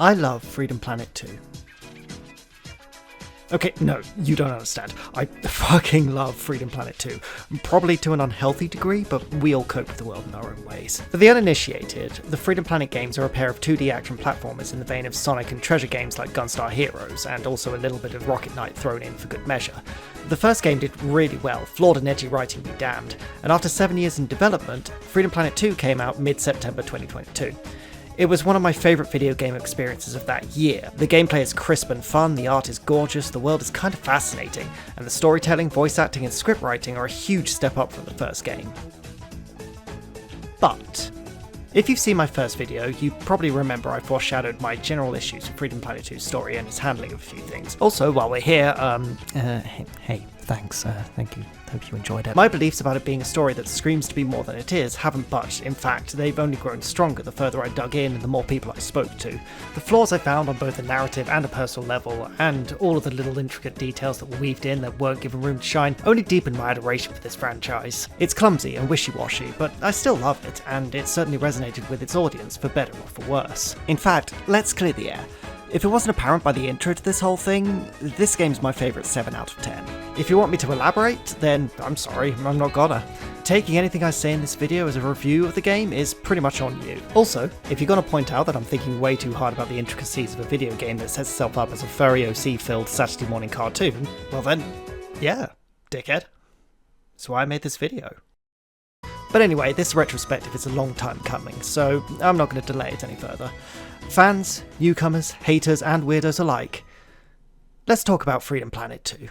I love Freedom Planet 2. Okay, no, you don't understand. I fucking love Freedom Planet 2. Probably to an unhealthy degree, but we all cope with the world in our own ways. For the uninitiated, the Freedom Planet games are a pair of 2D action platformers in the vein of Sonic and treasure games like Gunstar Heroes, and also a little bit of Rocket Knight thrown in for good measure. The first game did really well, flawed and edgy writing be damned, and after 7 years in development, Freedom Planet 2 came out mid-September 2022. It was one of my favourite video game experiences of that year. The gameplay is crisp and fun, the art is gorgeous, the world is kind of fascinating, and the storytelling, voice acting and script writing are a huge step up from the first game. But if you've seen my first video, you probably remember I foreshadowed my general issues with Freedom Planet 2's story and its handling of a few things. Also, while we're here, hey, thanks, thank you. Hope you enjoyed it. My beliefs about it being a story that screams to be more than it is haven't budged. In fact, they've only grown stronger the further I dug in and the more people I spoke to. The flaws I found on both a narrative and a personal level, and all of the little intricate details that were weaved in that weren't given room to shine, only deepened my adoration for this franchise. It's clumsy and wishy-washy, but I still love it, and it certainly resonated with its audience, for better or for worse. In fact, let's clear the air. If it wasn't apparent by the intro to this whole thing, this game's my favourite 7 out of 10. If you want me to elaborate, then I'm sorry, I'm not gonna. Taking anything I say in this video as a review of the game is pretty much on you. Also, if you're gonna point out that I'm thinking way too hard about the intricacies of a video game that sets itself up as a furry OC-filled Saturday morning cartoon, well then, yeah, dickhead. That's why I made this video. But anyway, this retrospective is a long time coming, so I'm not going to delay it any further. Fans, newcomers, haters, and weirdos alike, let's talk about Freedom Planet 2.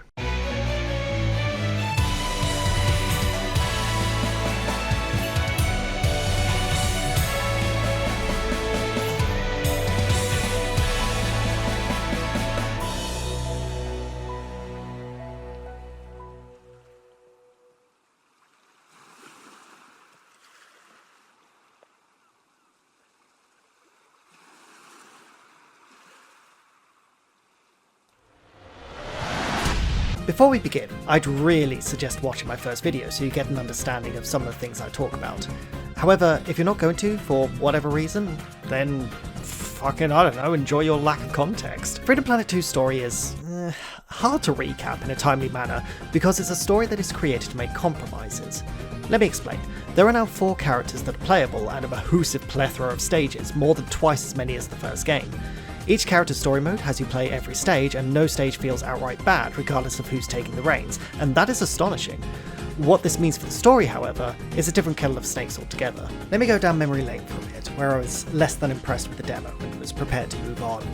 Before we begin, I'd really suggest watching my first video so you get an understanding of some of the things I talk about. However, if you're not going to, for whatever reason, then fucking, I don't know, enjoy your lack of context. Freedom Planet 2's story is hard to recap in a timely manner because it's a story that is created to make compromises. Let me explain. There are now 4 characters that are playable and a mahoosive plethora of stages, more than twice as many as the first game. Each character's story mode has you play every stage, and no stage feels outright bad, regardless of who's taking the reins, and that is astonishing. What this means for the story, however, is a different kettle of snakes altogether. Let me go down memory lane for a bit, where I was less than impressed with the demo and was prepared to move on.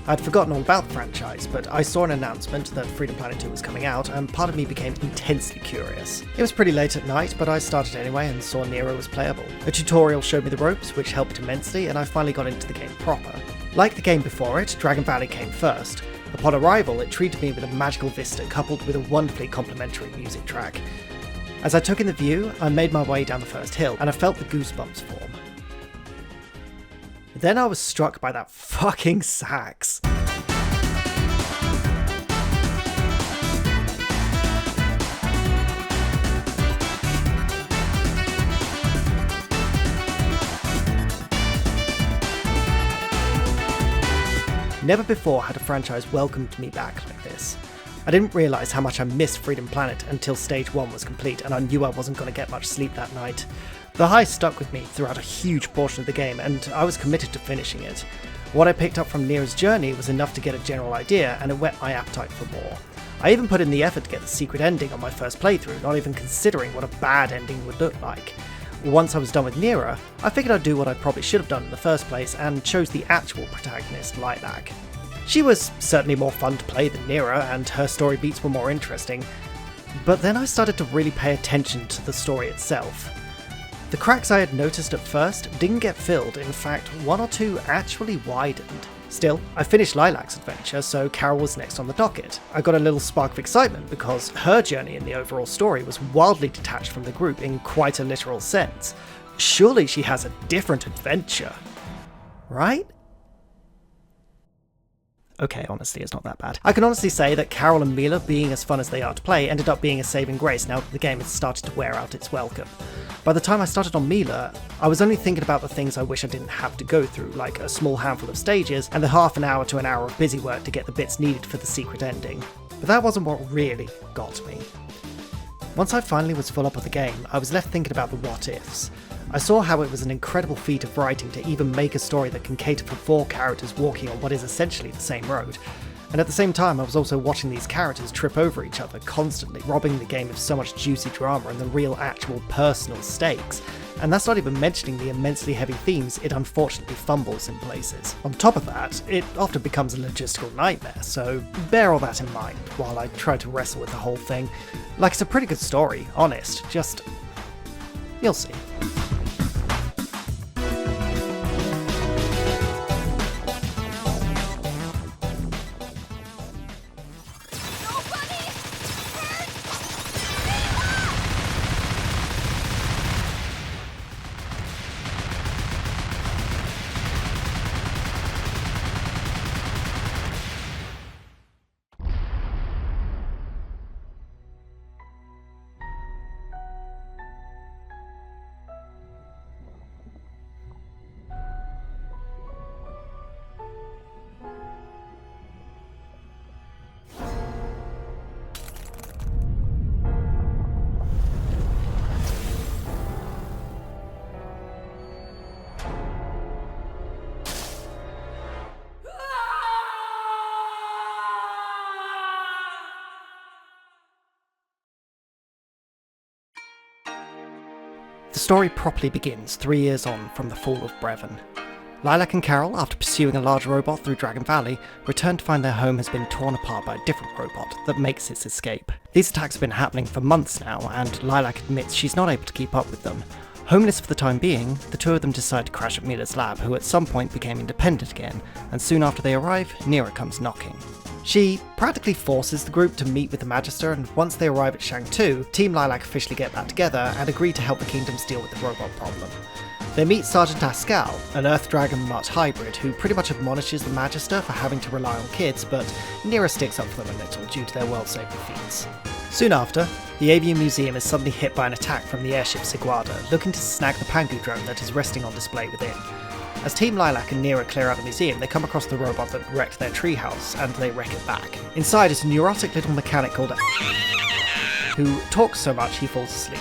I'd forgotten all about the franchise, but I saw an announcement that Freedom Planet 2 was coming out, and part of me became intensely curious. It was pretty late at night, but I started anyway and saw Nero was playable. A tutorial showed me the ropes, which helped immensely, and I finally got into the game proper. Like the game before it, Dragon Valley came first. Upon arrival, it treated me with a magical vista coupled with a wonderfully complimentary music track. As I took in the view, I made my way down the first hill, and I felt the goosebumps form. Then I was struck by that fucking sax. Never before had a franchise welcomed me back like this. I didn't realise how much I missed Freedom Planet until stage 1 was complete and I knew I wasn't going to get much sleep that night. The high stuck with me throughout a huge portion of the game and I was committed to finishing it. What I picked up from Nero's journey was enough to get a general idea and it whet my appetite for more. I even put in the effort to get the secret ending on my first playthrough, not even considering what a bad ending would look like. Once I was done with Nero, I figured I'd do what I probably should have done in the first place and chose the actual protagonist, Lilac. She was certainly more fun to play than Nero and her story beats were more interesting, but then I started to really pay attention to the story itself. The cracks I had noticed at first didn't get filled, in fact 1 or 2 actually widened. Still, I finished Lilac's adventure, so Carol was next on the docket. I got a little spark of excitement because her journey in the overall story was wildly detached from the group in quite a literal sense. Surely she has a different adventure, right? Okay, honestly, it's not that bad. I can honestly say that Carol and Mila, being as fun as they are to play, ended up being a saving grace now that the game has started to wear out its welcome. By the time I started on Mila, I was only thinking about the things I wish I didn't have to go through, like a small handful of stages and the half an hour to an hour of busy work to get the bits needed for the secret ending. But that wasn't what really got me. Once I finally was full up with the game, I was left thinking about the what-ifs. I saw how it was an incredible feat of writing to even make a story that can cater for 4 characters walking on what is essentially the same road. And at the same time, I was also watching these characters trip over each other constantly, robbing the game of so much juicy drama and the real actual personal stakes. And that's not even mentioning the immensely heavy themes it unfortunately fumbles in places. On top of that, it often becomes a logistical nightmare, so bear all that in mind while I try to wrestle with the whole thing. Like, it's a pretty good story, honest, just... you'll see. The story properly begins 3 years on from the fall of Brevin. Lilac and Carol, after pursuing a large robot through Dragon Valley, return to find their home has been torn apart by a different robot that makes its escape. These attacks have been happening for months now, and Lilac admits she's not able to keep up with them. Homeless for the time being, the two of them decide to crash at Mila's lab, who at some point became independent again, and soon after they arrive, Nira comes knocking. She practically forces the group to meet with the Magister, and once they arrive at Shang 2, Team Lilac officially get back together and agree to help the Kingdoms deal with the robot problem. They meet Sergeant Ascal, an Earth Dragon Mutt hybrid who pretty much admonishes the Magister for having to rely on kids, but Nira sticks up for them a little due to their world-saving feats. Soon after, the Avian Museum is suddenly hit by an attack from the airship Siguarda, looking to snag the Pangu drone that is resting on display within. As Team Lilac and Nira clear out the museum, they come across the robot that wrecked their treehouse, and they wreck it back. Inside is a neurotic little mechanic called who talks so much he falls asleep.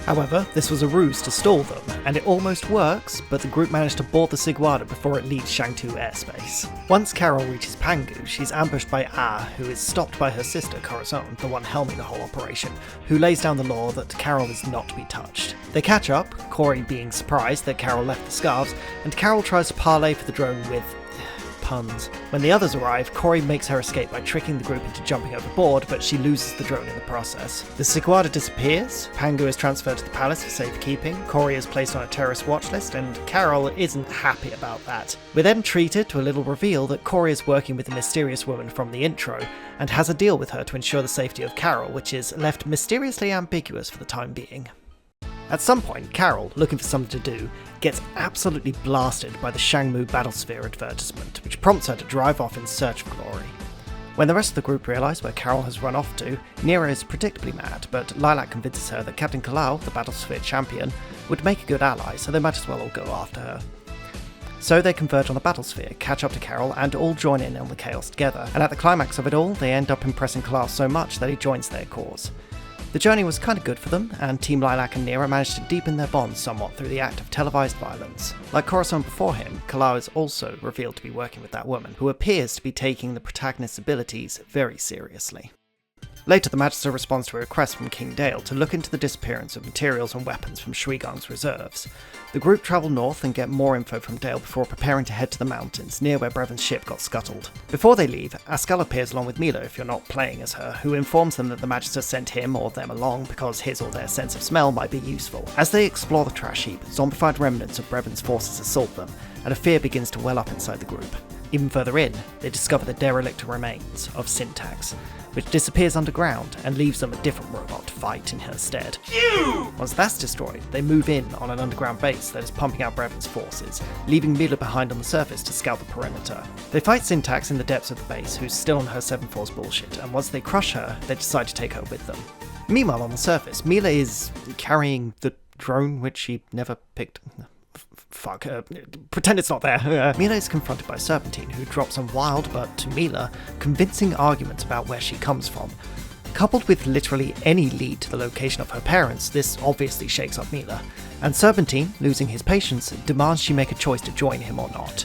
However, this was a ruse to stall them, and it almost works, but the group managed to board the Siguarda before it leaves Shang-Tu airspace. Once Carol reaches Pangu, she's ambushed by Ah, who is stopped by her sister Corazon, the one helming the whole operation, who lays down the law that Carol is not to be touched. They catch up, Corey being surprised that Carol left the scarves, and Carol tries to parlay for the drone with... puns. When the others arrive, Corey makes her escape by tricking the group into jumping overboard, but she loses the drone in the process. The Siguarda disappears, Pangu is transferred to the palace for safekeeping, Corey is placed on a terrorist watch list, and Carol isn't happy about that. We're then treated to a little reveal that Corey is working with the mysterious woman from the intro, and has a deal with her to ensure the safety of Carol, which is left mysteriously ambiguous for the time being. At some point, Carol, looking for something to do, gets absolutely blasted by the Shangmu Battlesphere advertisement, which prompts her to drive off in search of glory. When the rest of the group realise where Carol has run off to, Nira is predictably mad, but Lilac convinces her that Captain Kalau, the Battlesphere champion, would make a good ally, so they might as well all go after her. So they converge on the Battlesphere, catch up to Carol, and all join in on the chaos together, and at the climax of it all, they end up impressing Kalau so much that he joins their cause. The journey was kind of good for them, and Team Lilac and Nira managed to deepen their bonds somewhat through the act of televised violence. Like Corazon before him, Kalau is also revealed to be working with that woman, who appears to be taking the protagonist's abilities very seriously. Later, the Magister responds to a request from King Dale to look into the disappearance of materials and weapons from Shuigong's reserves. The group travel north and get more info from Dale before preparing to head to the mountains, near where Brevin's ship got scuttled. Before they leave, Ascal appears along with Mila if you're not playing as her, who informs them that the Magister sent him or them along because his or their sense of smell might be useful. As they explore the trash heap, zombified remnants of Brevin's forces assault them, and a fear begins to well up inside the group. Even further in, they discover the derelict remains of Syntax, which disappears underground and leaves them a different robot to fight in her stead. Once that's destroyed, they move in on an underground base that is pumping out Brevon's forces, leaving Mila behind on the surface to scout the perimeter. They fight Syntax in the depths of the base, who's still on her 7-Force bullshit, and once they crush her, they decide to take her with them. Meanwhile, on the surface, Mila is carrying the drone which she never picked. Pretend it's not there. Mila is confronted by Serpentine, who drops some wild, but to Mila, convincing arguments about where she comes from. Coupled with literally any lead to the location of her parents, this obviously shakes up Mila, and Serpentine, losing his patience, demands she make a choice to join him or not.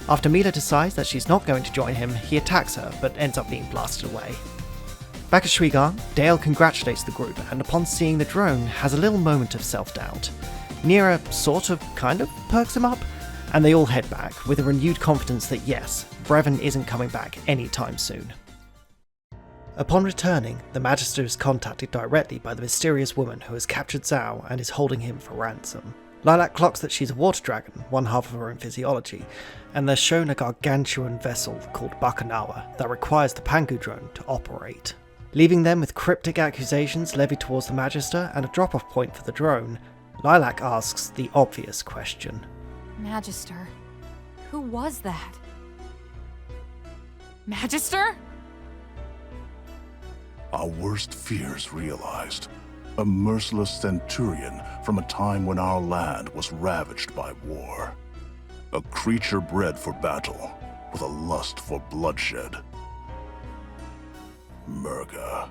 After Mila decides that she's not going to join him, he attacks her, but ends up being blasted away. Back at Shuigang, Dale congratulates the group, and upon seeing the drone, has a little moment of self-doubt. Nira sort of, kind of, perks him up, and they all head back, with a renewed confidence that yes, Brevon isn't coming back anytime soon. Upon returning, the Magister is contacted directly by the mysterious woman who has captured Zhao and is holding him for ransom. Lilac clocks that she's a water dragon, one half of her own physiology, and they're shown a gargantuan vessel called Bakunawa that requires the Pangu drone to operate. Leaving them with cryptic accusations levied towards the Magister and a drop-off point for the drone, Lilac asks the obvious question. Magister? Who was that? Magister? Our worst fears realized. A merciless centurion from a time when our land was ravaged by war. A creature bred for battle, with a lust for bloodshed. Murga.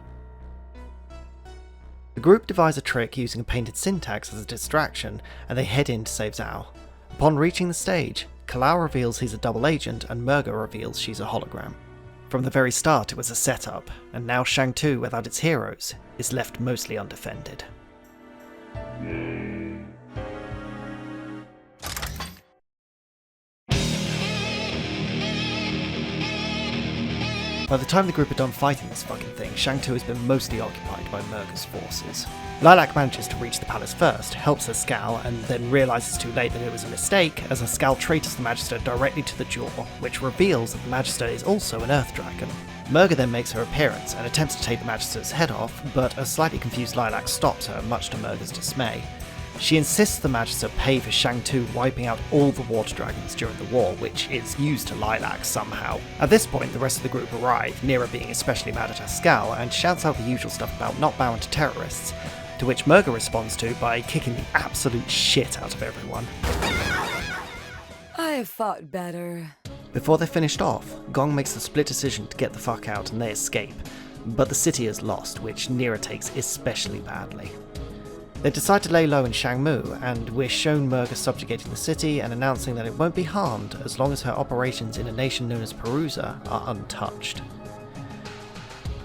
The group devise a trick using a painted Syntax as a distraction, and they head in to save Zhao. Upon reaching the stage, Kalau reveals he's a double agent and Murga reveals she's a hologram. From the very start it was a setup, and now Shang-Tu, without its heroes, is left mostly undefended. By the time the group are done fighting this fucking thing, Shang-Tu has been mostly occupied by Murga's forces. Lilac manages to reach the palace first, helps her Scal, and then realises too late that it was a mistake, as her Scal traitors the Magister directly to the jaw, which reveals that the Magister is also an Earth Dragon. Murga then makes her appearance and attempts to take the Magister's head off, but a slightly confused Lilac stops her, much to Murga's dismay. She insists the Magister pay for Shang-Tu wiping out all the water dragons during the war, which is used to Lilac somehow. At this point, the rest of the group arrive, Nira being especially mad at her Scal, and shouts out the usual stuff about not bowing to terrorists, to which Murga responds to by kicking the absolute shit out of everyone. I have fought better. Before they're finished off, Gong makes the split decision to get the fuck out and they escape, but the city is lost, which Nira takes especially badly. They decide to lay low in Shangmu, and we're shown Murga subjugating the city and announcing that it won't be harmed as long as her operations in a nation known as Perusa are untouched.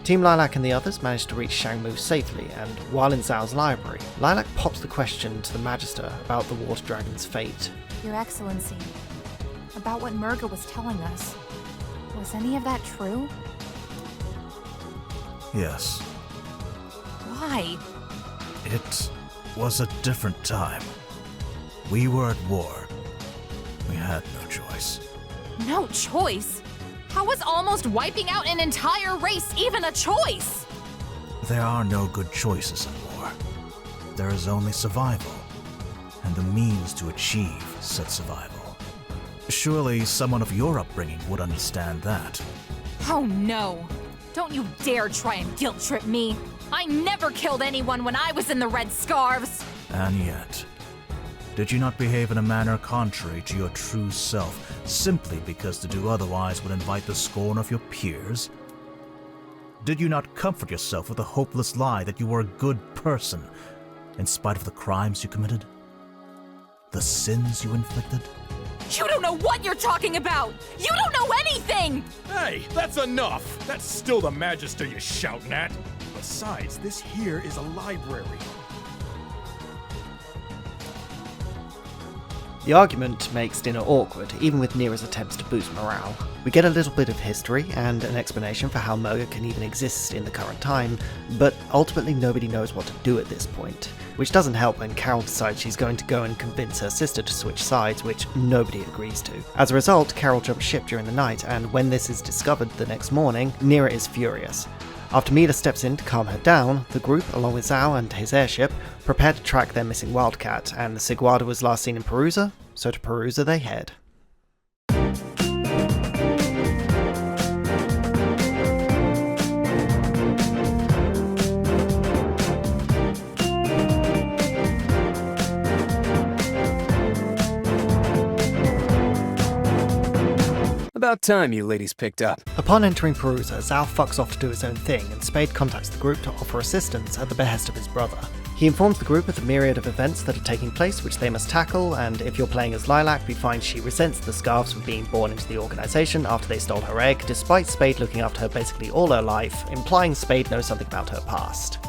Team Lilac and the others manage to reach Shangmu safely, and while in Zhao's library, Lilac pops the question to the Magister about the Water Dragon's fate. Your Excellency, about what Murga was telling us, was any of that true? Yes. Why? It was a different time. We were at war. We had no choice. No choice? How was almost wiping out an entire race even a choice? There are no good choices in war. There is only survival, and the means to achieve said survival. Surely someone of your upbringing would understand that. Oh no! Don't you dare try and guilt-trip me! I never killed anyone when I was in the Red Scarves! And yet, did you not behave in a manner contrary to your true self, simply because to do otherwise would invite the scorn of your peers? Did you not comfort yourself with the hopeless lie that you were a good person, in spite of the crimes you committed? The sins you inflicted? You don't know what you're talking about! You don't know anything! Hey, that's enough! That's still the Magister you're shouting at. Besides, this here is a library. The argument makes dinner awkward, even with Nira's attempts to boost morale. We get a little bit of history and an explanation for how Murga can even exist in the current time, but ultimately nobody knows what to do at this point, which doesn't help when Carol decides she's going to go and convince her sister to switch sides, which nobody agrees to. As a result, Carol jumps ship during the night, and when this is discovered the next morning, Nira is furious. After Mila steps in to calm her down, the group, along with Zhao and his airship, prepare to track their missing Wildcat, and the Sigwada was last seen in Perusa, so to Perusa they head. About time you ladies picked up. Upon entering Perusa, Zhao fucks off to do his own thing, and Spade contacts the group to offer assistance at the behest of his brother. He informs the group of the myriad of events that are taking place which they must tackle, and if you're playing as Lilac, we find she resents the Scarves for being born into the organisation after they stole her egg, despite Spade looking after her basically all her life, implying Spade knows something about her past.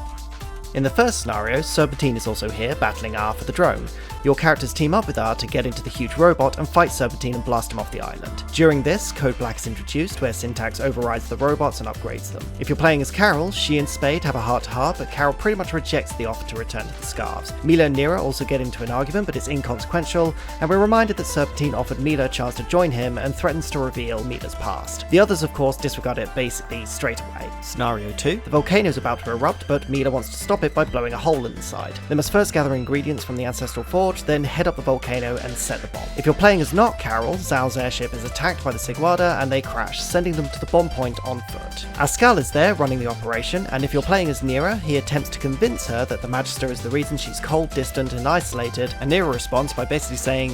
In the first scenario, Serpentine is also here, battling R for the drone. Your characters team up with R to get into the huge robot and fight Serpentine and blast him off the island. During this, Code Black is introduced, where Syntax overrides the robots and upgrades them. If you're playing as Carol, she and Spade have a heart-to-heart, but Carol pretty much rejects the offer to return to the Scarves. Mila and Nira also get into an argument, but it's inconsequential, and we're reminded that Serpentine offered Mila a chance to join him and threatens to reveal Mila's past. The others, of course, disregard it basically straight away. Scenario 2. The volcano is about to erupt, but Mila wants to stop it by blowing a hole in the side. They must first gather ingredients from the Ancestral Forge, then head up the volcano and set the bomb. If you're playing as not Carol, Zhao's airship is attacked by the Sigwada and they crash, sending them to the bomb point on foot. Ascal is there running the operation, and if you're playing as Nira, he attempts to convince her that the Magister is the reason she's cold, distant and isolated, and Nira responds by basically saying,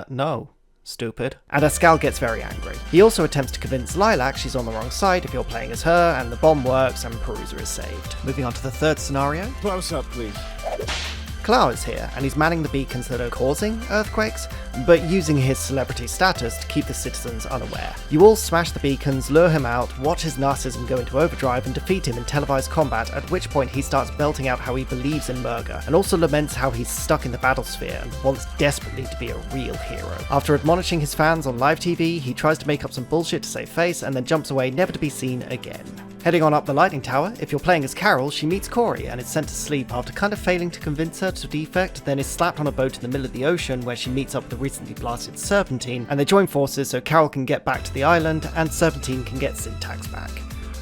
no. Stupid. And Ascal gets very angry. He also attempts to convince Lilac she's on the wrong side if you're playing as her, and the bomb works and Perusa is saved. Moving on to the third scenario. Close up, please. Clow is here, and he's manning the beacons that are causing earthquakes, but using his celebrity status to keep the citizens unaware. You all smash the beacons, lure him out, watch his narcissism go into overdrive, and defeat him in televised combat, at which point he starts belting out how he believes in Murga, and also laments how he's stuck in the battlesphere and wants desperately to be a real hero. After admonishing his fans on live TV, he tries to make up some bullshit to save face, and then jumps away never to be seen again. Heading on up the Lightning Tower, if you're playing as Carol, she meets Corey and is sent to sleep after kind of failing to convince her to defect, then is slapped on a boat in the middle of the ocean where she meets up with the recently blasted Serpentine, and they join forces so Carol can get back to the island and Serpentine can get Syntax back.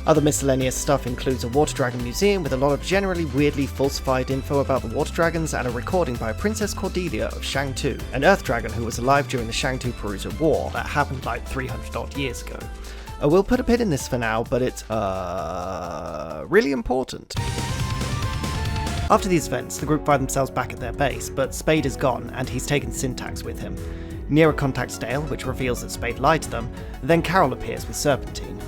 Other miscellaneous stuff includes a Water Dragon museum with a lot of generally weirdly falsified info about the Water Dragons and a recording by Princess Cordelia of Shang-Tu, an Earth Dragon who was alive during the Shang-Tu-Perusa War that happened like 300 odd years ago. We'll put a pin in this for now, but it's, really important. After these events, the group find themselves back at their base, but Spade is gone, and he's taken Syntax with him. Nira contacts Dale, which reveals that Spade lied to them, then Carol appears with Serpentine.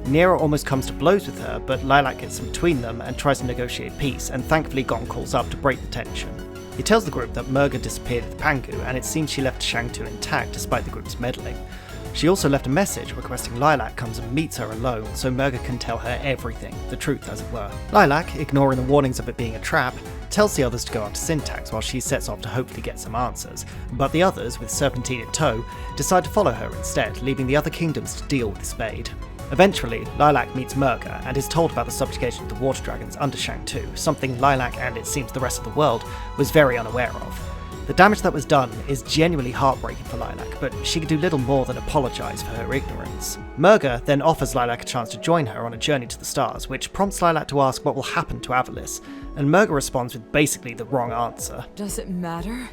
Nira almost comes to blows with her, but Lilac gets between them and tries to negotiate peace, and thankfully Gon calls up to break the tension. He tells the group that Murga disappeared with Pangu, and it seems she left Shang-Tu intact despite the group's meddling. She also left a message requesting Lilac comes and meets her alone so Murga can tell her everything, the truth as it were. Lilac, ignoring the warnings of it being a trap, tells the others to go after Syntax while she sets off to hopefully get some answers, but the others, with Serpentine in tow, decide to follow her instead, leaving the other kingdoms to deal with Spade. Eventually, Lilac meets Murga and is told about the subjugation of the Water Dragons under Shang-Tu, something Lilac and it seems the rest of the world was very unaware of. The damage that was done is genuinely heartbreaking for Lilac, but she can do little more than apologise for her ignorance. Murga then offers Lilac a chance to join her on a journey to the stars, which prompts Lilac to ask what will happen to Avalis, and Murga responds with basically the wrong answer. Does it matter?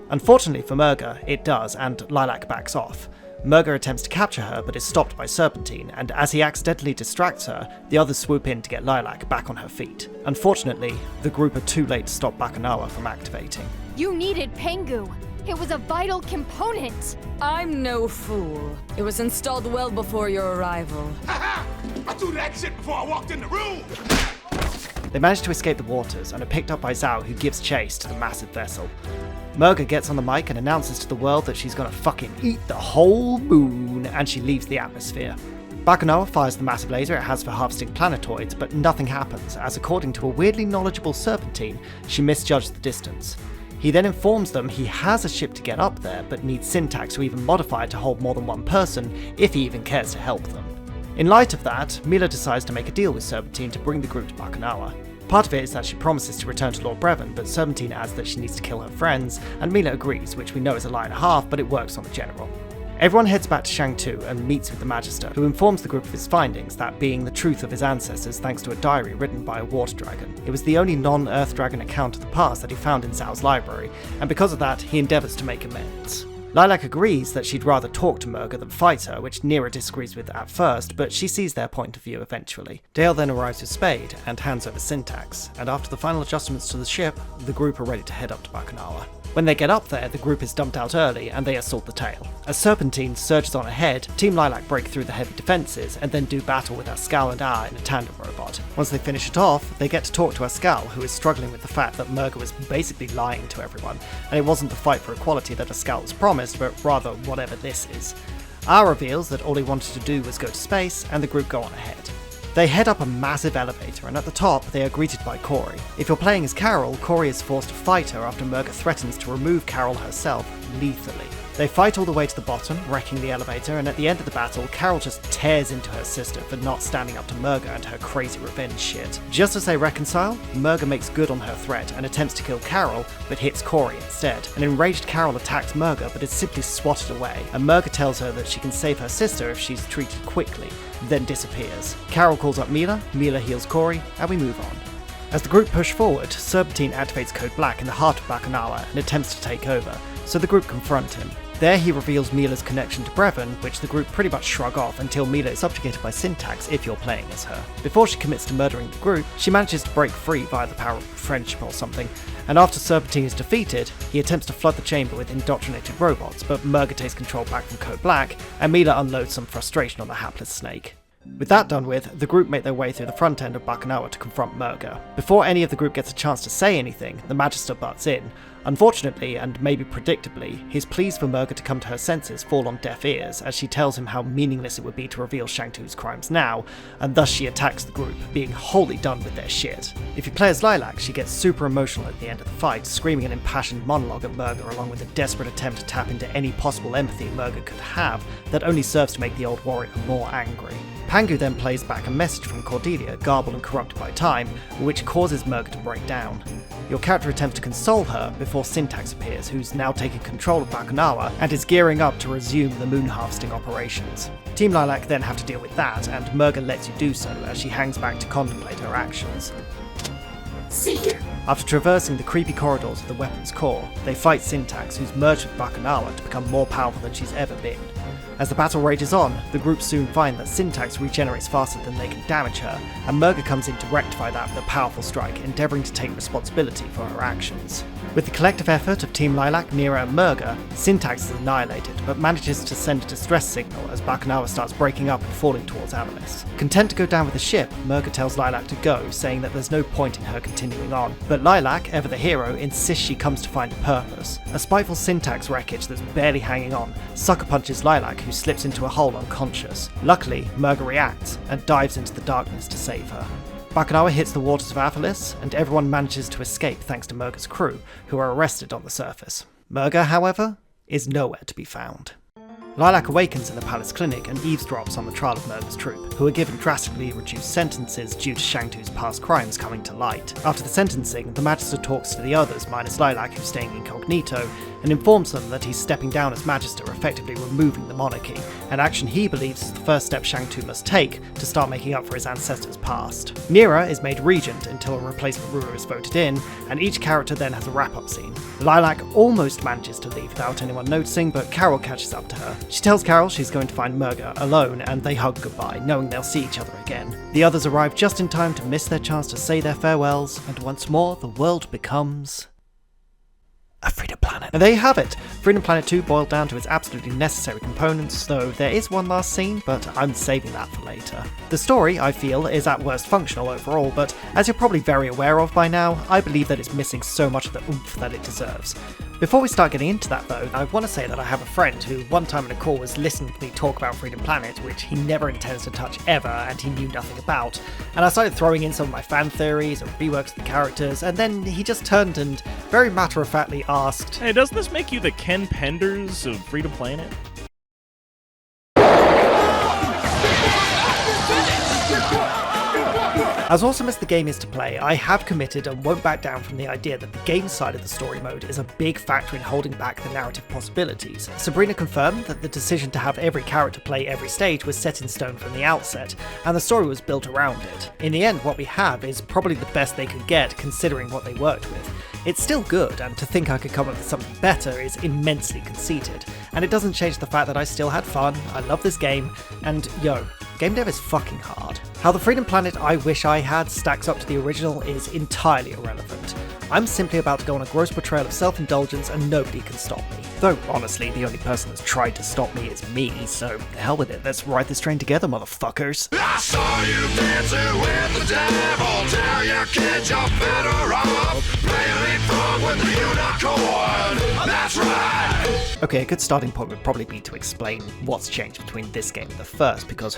Unfortunately for Murga, it does, and Lilac backs off. Murga attempts to capture her but is stopped by Serpentine, and as he accidentally distracts her, the others swoop in to get Lilac back on her feet. Unfortunately, the group are too late to stop Bakunawa from activating. You needed Pangu. It was a vital component. I'm no fool. It was installed well before your arrival. I threw that shit before I walked in the room! They manage to escape the waters and are picked up by Zhao, who gives chase to the massive vessel. Murga gets on the mic and announces to the world that she's gonna fucking eat the whole moon, and she leaves the atmosphere. Bakunawa fires the massive laser it has for harvesting planetoids, but nothing happens, as according to a weirdly knowledgeable Serpentine, she misjudged the distance. He then informs them he has a ship to get up there, but needs Syntax to even modify it to hold more than one person, if he even cares to help them. In light of that, Mila decides to make a deal with Serpentine to bring the group to Bakunawa. Part of it is that she promises to return to Lord Brevin, but Serpentine adds that she needs to kill her friends, and Mila agrees, which we know is a lie and a half, but it works on the general. Everyone heads back to Shang-Tu and meets with the Magister, who informs the group of his findings, that being the truth of his ancestors thanks to a diary written by a water dragon. It was the only non-Earth dragon account of the past that he found in Zhao's library, and because of that, he endeavours to make amends. Lilac agrees that she'd rather talk to Murga than fight her, which Nira disagrees with at first, but she sees their point of view eventually. Dale then arrives with Spade and hands over Syntax, and after the final adjustments to the ship, the group are ready to head up to Bakunawa. When they get up there, the group is dumped out early and they assault the tail. As Serpentine surges on ahead, Team Lilac break through the heavy defences and then do battle with Ascal and Ah in a tandem robot. Once they finish it off, they get to talk to Ascal, who is struggling with the fact that Murga was basically lying to everyone, and it wasn't the fight for equality that Ascal was promised, but rather whatever this is. Ah reveals that all he wanted to do was go to space, and the group go on ahead. They head up a massive elevator, and at the top, they are greeted by Corey. If you're playing as Carol, Corey is forced to fight her after Murga threatens to remove Carol herself, lethally. They fight all the way to the bottom, wrecking the elevator, and at the end of the battle, Carol just tears into her sister for not standing up to Murga and her crazy revenge shit. Just as they reconcile, Murga makes good on her threat and attempts to kill Carol, but hits Corey instead. An enraged Carol attacks Murga, but is simply swatted away, and Murga tells her that she can save her sister if she's treated quickly, then disappears. Carol calls up Mila, Mila heals Corey, and we move on. As the group push forward, Serpentine activates Code Black in the heart of Bakunawa and attempts to take over, so the group confront him. There he reveals Mila's connection to Brevin, which the group pretty much shrug off until Mila is subjugated by Syntax if you're playing as her. Before she commits to murdering the group, she manages to break free via the power of friendship or something, and after Serpentine is defeated, he attempts to flood the chamber with indoctrinated robots, but Murga takes control back from Code Black, and Mila unloads some frustration on the hapless snake. With that done with, the group make their way through the front end of Bakunawa to confront Murga. Before any of the group gets a chance to say anything, the Magister butts in. Unfortunately, and maybe predictably, his pleas for Murga to come to her senses fall on deaf ears as she tells him how meaningless it would be to reveal Shang-Tu's crimes now, and thus she attacks the group, being wholly done with their shit. If you play as Lilac, she gets super emotional at the end of the fight, screaming an impassioned monologue at Murga along with a desperate attempt to tap into any possible empathy Murga could have that only serves to make the old warrior more angry. Pangu then plays back a message from Cordelia, garbled and corrupted by time, which causes Murga to break down. Your character attempts to console her before Syntax appears, who's now taken control of Bakunawa and is gearing up to resume the moon harvesting operations. Team Lilac then have to deal with that, and Murga lets you do so as she hangs back to contemplate her actions. After traversing the creepy corridors of the weapon's core, they fight Syntax, who's merged with Bakunawa to become more powerful than she's ever been. As the battle rages on, the group soon find that Syntax regenerates faster than they can damage her, and Murga comes in to rectify that with a powerful strike, endeavouring to take responsibility for her actions. With the collective effort of Team Lilac, Nira and Murga, Syntax is annihilated, but manages to send a distress signal as Bakunawa starts breaking up and falling towards Animus. Content to go down with the ship, Murga tells Lilac to go, saying that there's no point in her continuing on. But Lilac, ever the hero, insists she comes to find a purpose. A spiteful Syntax wreckage that's barely hanging on sucker punches Lilac, who slips into a hole unconscious. Luckily, Murga reacts and dives into the darkness to save her. Bakunawa hits the waters of Avalis, and everyone manages to escape thanks to Murga's crew, who are arrested on the surface. Murga, however, is nowhere to be found. Lilac awakens in the palace clinic and eavesdrops on the trial of Murga's troop, who are given drastically reduced sentences due to Shang-Tu's past crimes coming to light. After the sentencing, the Magister talks to the others, minus Lilac, who's staying incognito, and informs them that he's stepping down as Magister, effectively removing the monarchy, an action he believes is the first step Shang-Tu must take to start making up for his ancestors' past. Nira is made regent until a replacement ruler is voted in, and each character then has a wrap-up scene. Lilac almost manages to leave without anyone noticing, but Carol catches up to her. She tells Carol she's going to find Murga alone, and they hug goodbye, knowing they'll see each other again. The others arrive just in time to miss their chance to say their farewells, and once more the world becomes a Freedom Planet. And there you have it. Freedom Planet 2 boiled down to its absolutely necessary components, though there is one last scene, but I'm saving that for later. The story, I feel, is at worst functional overall, but as you're probably very aware of by now, I believe that it's missing so much of the oomph that it deserves. Before we start getting into that though, I want to say that I have a friend who one time in a call was listening to me talk about Freedom Planet, which he never intends to touch ever and he knew nothing about, and I started throwing in some of my fan theories and reworks of the characters, and then he just turned and very matter-of-factly asked, Hey, doesn't this make you the Ken Penders of Freedom Planet? As awesome as the game is to play, I have committed and won't back down from the idea that the game side of the story mode is a big factor in holding back the narrative possibilities. Sabrina confirmed that the decision to have every character play every stage was set in stone from the outset, and the story was built around it. In the end, what we have is probably the best they could get considering what they worked with. It's still good, and to think I could come up with something better is immensely conceited, and it doesn't change the fact that I still had fun, I love this game, and yo, game dev is fucking hard. How the Freedom Planet I wish I had stacks up to the original is entirely irrelevant. I'm simply about to go on a gross betrayal of self-indulgence and nobody can stop me. Though, honestly, the only person that's tried to stop me is me, so the hell with it, let's ride this train together, motherfuckers. I saw you dancing with the devil. Tell your kids you're better off playing leapfrog with the unicorn. That's right. Okay, a good starting point would probably be to explain what's changed between this game and the first, because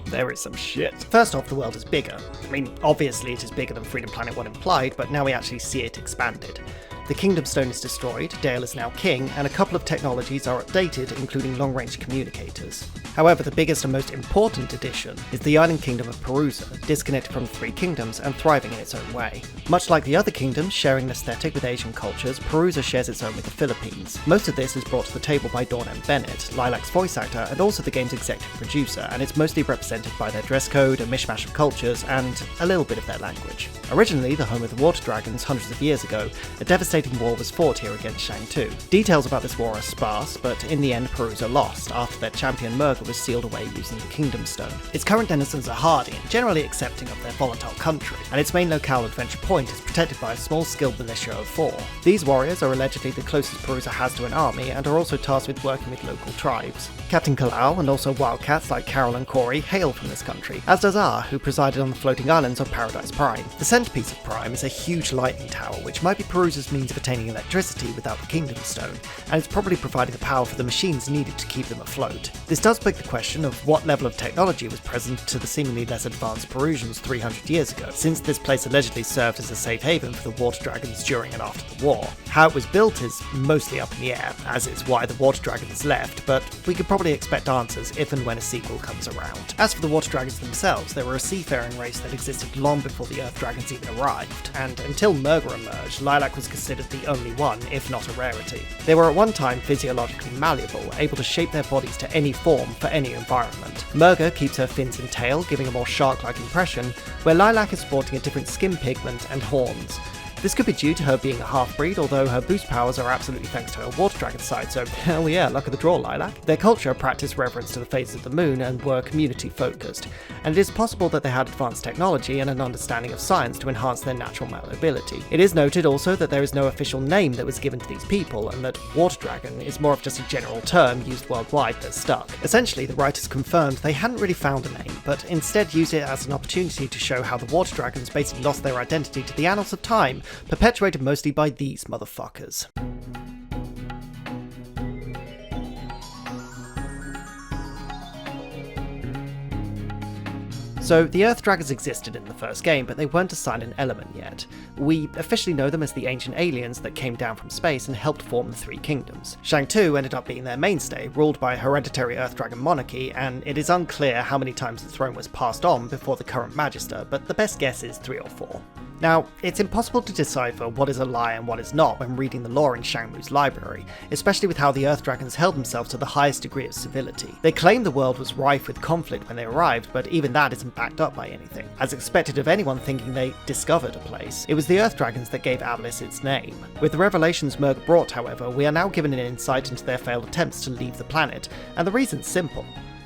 there is some shit. First off, the world is bigger. I mean, obviously it is bigger than Freedom Planet 1 implied, but now we actually see it expanded. The Kingdom Stone is destroyed, Dale is now king, and a couple of technologies are updated, including long-range communicators. However, the biggest and most important addition is the island kingdom of Perusa, disconnected from the three kingdoms and thriving in its own way. Much like the other kingdoms sharing an aesthetic with Asian cultures, Perusa shares its own with the Philippines. Most of this is brought to the table by Dawn M. Bennett, Lilac's voice actor and also the game's executive producer, and it's mostly represented by their dress code, a mishmash of cultures, and a little bit of their language. Originally the home of the water dragons hundreds of years ago, a devastating war was fought here against Shang Tu. Details about this war are sparse, but in the end Perusa lost, after their champion Murga was sealed away using the Kingdom Stone. Its current denizens are hardy and generally accepting of their volatile country, and its main locale Adventure Point is protected by a small skilled militia of 4. These warriors are allegedly the closest Perusa has to an army, and are also tasked with working with local tribes. Captain Kalal and also wildcats like Carol and Corey hail from this country, as does R, who presided on the floating islands of Paradise Prime. The centerpiece of Prime is a huge lightning tower, which might be Perusa's means of attaining electricity without the Kingdom Stone, and it's probably providing the power for the machines needed to keep them afloat. This does beg the question of what level of technology was present to the seemingly less advanced Perusians 300 years ago, since this place allegedly served as a safe haven for the water dragons during and after the war. How it was built is mostly up in the air, as is why the water dragons left, but we could probably expect answers if and when a sequel comes around. As for the water dragons themselves, they were a seafaring race that existed long before the earth dragons even arrived, and until Murga emerged, Lilac was considered the only one, if not a rarity. They were at one time physiologically malleable, able to shape their bodies to any form for any environment. Murga keeps her fins and tail, giving a more shark-like impression, where Lilac is sporting a different skin pigment and horns. This could be due to her being a half-breed, although her boost powers are absolutely thanks to her water dragon side, so hell yeah, luck of the draw, Lilac. Their culture practiced reverence to the phases of the moon and were community-focused, and it is possible that they had advanced technology and an understanding of science to enhance their natural malleability. It is noted also that there is no official name that was given to these people, and that water dragon is more of just a general term used worldwide that stuck. Essentially, the writers confirmed they hadn't really found a name, but instead used it as an opportunity to show how the water dragons basically lost their identity to the annals of time, perpetuated mostly by these motherfuckers. So, the Earth Dragons existed in the first game, but they weren't assigned an element yet. We officially know them as the ancient aliens that came down from space and helped form the Three Kingdoms. Shang Tu ended up being their mainstay, ruled by a hereditary Earth Dragon monarchy, and it is unclear how many times the throne was passed on before the current Magister, but the best guess is 3 or 4. Now, it's impossible to decipher what is a lie and what is not when reading the lore in Shangmu's library, especially with how the Earth Dragons held themselves to the highest degree of civility. They claimed the world was rife with conflict when they arrived, but even that isn't backed up by anything. As expected of anyone thinking they discovered a place, it was the Earth Dragons that gave Avalis its name. With the revelations Murga brought, however, we are now given an insight into their failed attempts to leave the planet, and the reason's simple.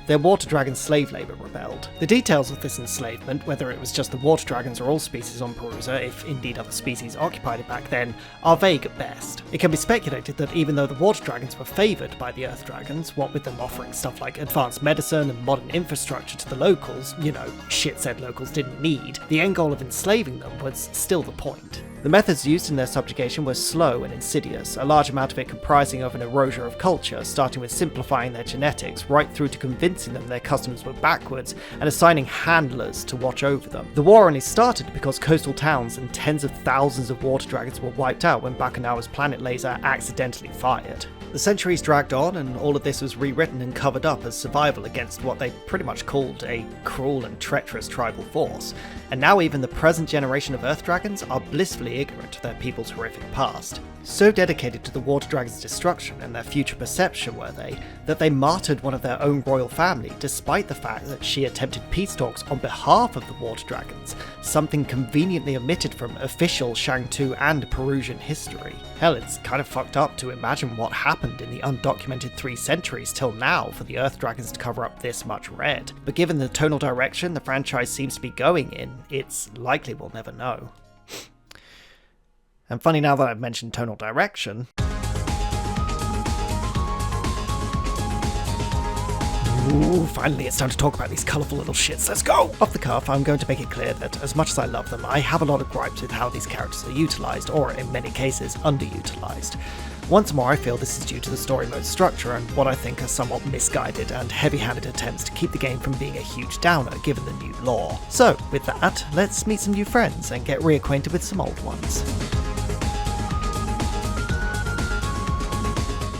their water dragon slave labour rebelled. The details of this enslavement, whether it was just the water dragons or all species on Perusa, if indeed other species occupied it back then, are vague at best. It can be speculated that even though the water dragons were favoured by the earth dragons, what with them offering stuff like advanced medicine and modern infrastructure to the locals, shit said locals didn't need, the end goal of enslaving them was still the point. The methods used in their subjugation were slow and insidious, a large amount of it comprising of an erasure of culture, starting with simplifying their genetics, right through to convincing them their customs were backwards, and assigning handlers to watch over them. The war only started because coastal towns and tens of thousands of water dragons were wiped out when Bakunawa's planet laser accidentally fired. The centuries dragged on, and all of this was rewritten and covered up as survival against what they pretty much called a cruel and treacherous tribal force, and now even the present generation of Earth Dragons are blissfully ignorant of their people's horrific past. So dedicated to the Water Dragon's destruction and their future perception were they, that they martyred one of their own royal family despite the fact that she attempted peace talks on behalf of the Water Dragons, something conveniently omitted from official Shang-Tu and Perusian history. Hell, it's kind of fucked up to imagine what happened in the undocumented 3 centuries till now for the Earth Dragons to cover up this much red, but given the tonal direction the franchise seems to be going in, it's likely we'll never know. And funny now that I've mentioned tonal direction, ooh, finally it's time to talk about these colourful little shits, let's go! Off the cuff, I'm going to make it clear that as much as I love them, I have a lot of gripes with how these characters are utilised, or in many cases, underutilised. Once more, I feel this is due to the story mode structure and what I think are somewhat misguided and heavy-handed attempts to keep the game from being a huge downer given the new lore. So, with that, let's meet some new friends and get reacquainted with some old ones.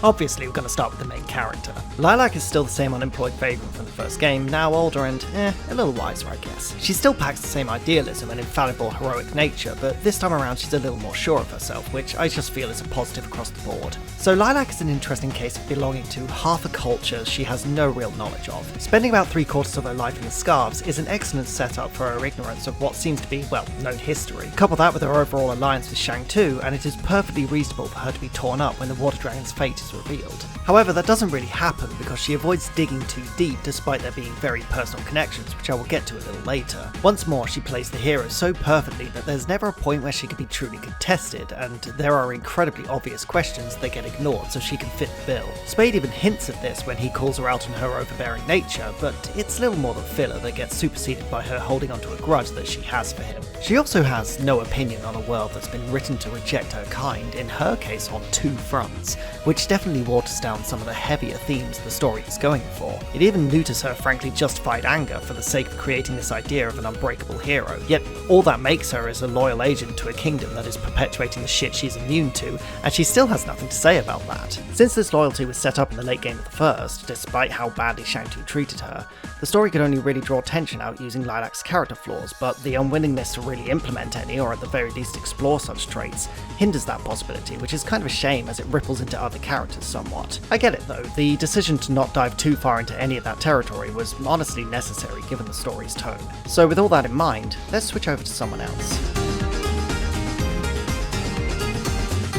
Obviously, we're going to start with the main character. Lilac is still the same unemployed vagrant from the first game, now older and, a little wiser I guess. She still packs the same idealism and infallible heroic nature, but this time around she's a little more sure of herself, which I just feel is a positive across the board. So Lilac is an interesting case of belonging to half a culture she has no real knowledge of. Spending about 3/4 of her life in the Scarves is an excellent setup for her ignorance of what seems to be, well, known history. Couple that with her overall alliance with Shang-Tu, and it is perfectly reasonable for her to be torn up when the Water Dragon's fate is revealed. However, that doesn't really happen because she avoids digging too deep despite there being very personal connections, which I will get to a little later. Once more, she plays the hero so perfectly that there's never a point where she can be truly contested, and there are incredibly obvious questions that get ignored so she can fit the bill. Spade even hints at this when he calls her out on her overbearing nature, but it's little more than filler that gets superseded by her holding onto a grudge that she has for him. She also has no opinion on a world that's been written to reject her kind, in her case on 2 fronts, which definitely waters down some of the heavier themes the story is going for. It even neuters her frankly justified anger for the sake of creating this idea of an unbreakable hero, yet all that makes her is a loyal agent to a kingdom that is perpetuating the shit she's immune to, and she still has nothing to say about that. Since this loyalty was set up in the late game of the first, despite how badly Shang-Tu treated her, the story could only really draw tension out using Lilac's character flaws, but the unwillingness to really implement any, or at the very least explore such traits, hinders that possibility, which is kind of a shame as it ripples into other characters somewhat. I get it though, the decision to not dive too far into any of that territory was honestly necessary given the story's tone. So with all that in mind, let's switch over to someone else.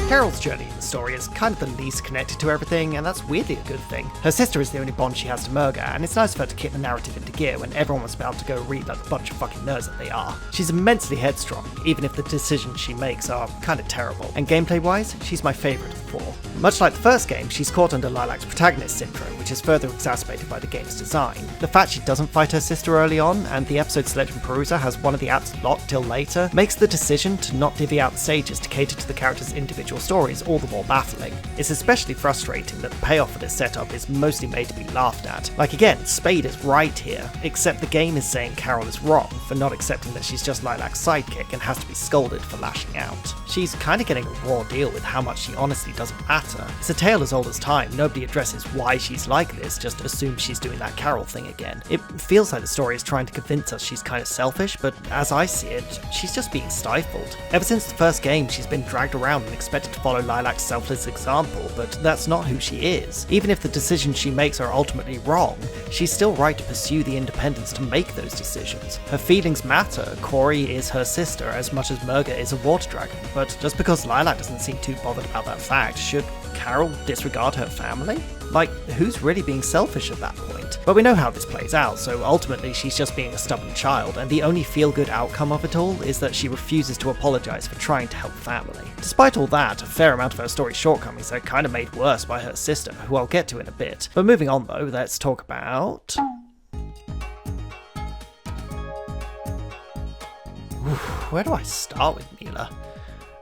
Carol's journey in the story is kind of the least connected to everything, and that's weirdly a good thing. Her sister is the only bond she has to Murga, and it's nice for her to kick the narrative into gear when everyone was about to go read like the bunch of fucking nerds that they are. She's immensely headstrong, even if the decisions she makes are kind of terrible, and gameplay-wise, she's my favourite of the 4. Much like the first game, she's caught under Lilac's protagonist syndrome, which is further exacerbated by the game's design. The fact she doesn't fight her sister early on, and the episode selected from Perusa has one of the apps locked till later, makes the decision to not divvy out the stages to cater to the characters' individual stories all the more baffling. It's especially frustrating that the payoff for this setup is mostly made to be laughed at. Like again, Spade is right here, except the game is saying Carol is wrong for not accepting that she's just Lilac's sidekick and has to be scolded for lashing out. She's kinda getting a raw deal with how much she honestly doesn't matter. It's a tale as old as time, nobody addresses why she's like this, just assumes she's doing that Carol thing again. It feels like the story is trying to convince us she's kinda selfish, but as I see it, she's just being stifled. Ever since the first game, she's been dragged around and expected to follow Lilac's selfless example, but that's not who she is. Even if the decisions she makes are ultimately wrong, she's still right to pursue the independence to make those decisions. Her feelings matter. Corey is her sister as much as Murga is a water dragon, but just because Lilac doesn't seem too bothered about that fact, should Carol disregard her family? Like, who's really being selfish at that point? But we know how this plays out, so ultimately she's just being a stubborn child, and the only feel-good outcome of it all is that she refuses to apologise for trying to help family. Despite all that, a fair amount of her story's shortcomings are kind of made worse by her sister, who I'll get to in a bit. But moving on though, let's talk about... Where do I start with Mila?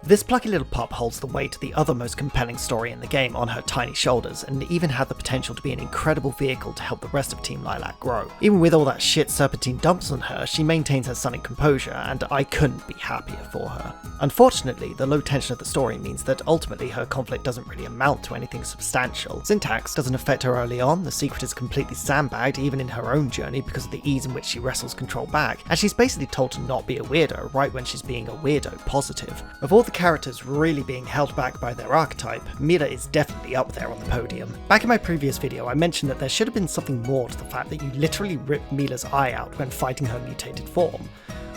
This plucky little pup holds the weight of the other most compelling story in the game on her tiny shoulders, and even had the potential to be an incredible vehicle to help the rest of Team Lilac grow. Even with all that shit Serpentine dumps on her, she maintains her stunning composure, and I couldn't be happier for her. Unfortunately, the low tension of the story means that ultimately her conflict doesn't really amount to anything substantial. Syntax doesn't affect her early on, the secret is completely sandbagged even in her own journey because of the ease in which she wrestles control back, and she's basically told to not be a weirdo right when she's being a weirdo positive. Of all the characters really being held back by their archetype, Mila is definitely up there on the podium. Back in my previous video I mentioned that there should have been something more to the fact that you literally ripped Mila's eye out when fighting her mutated form.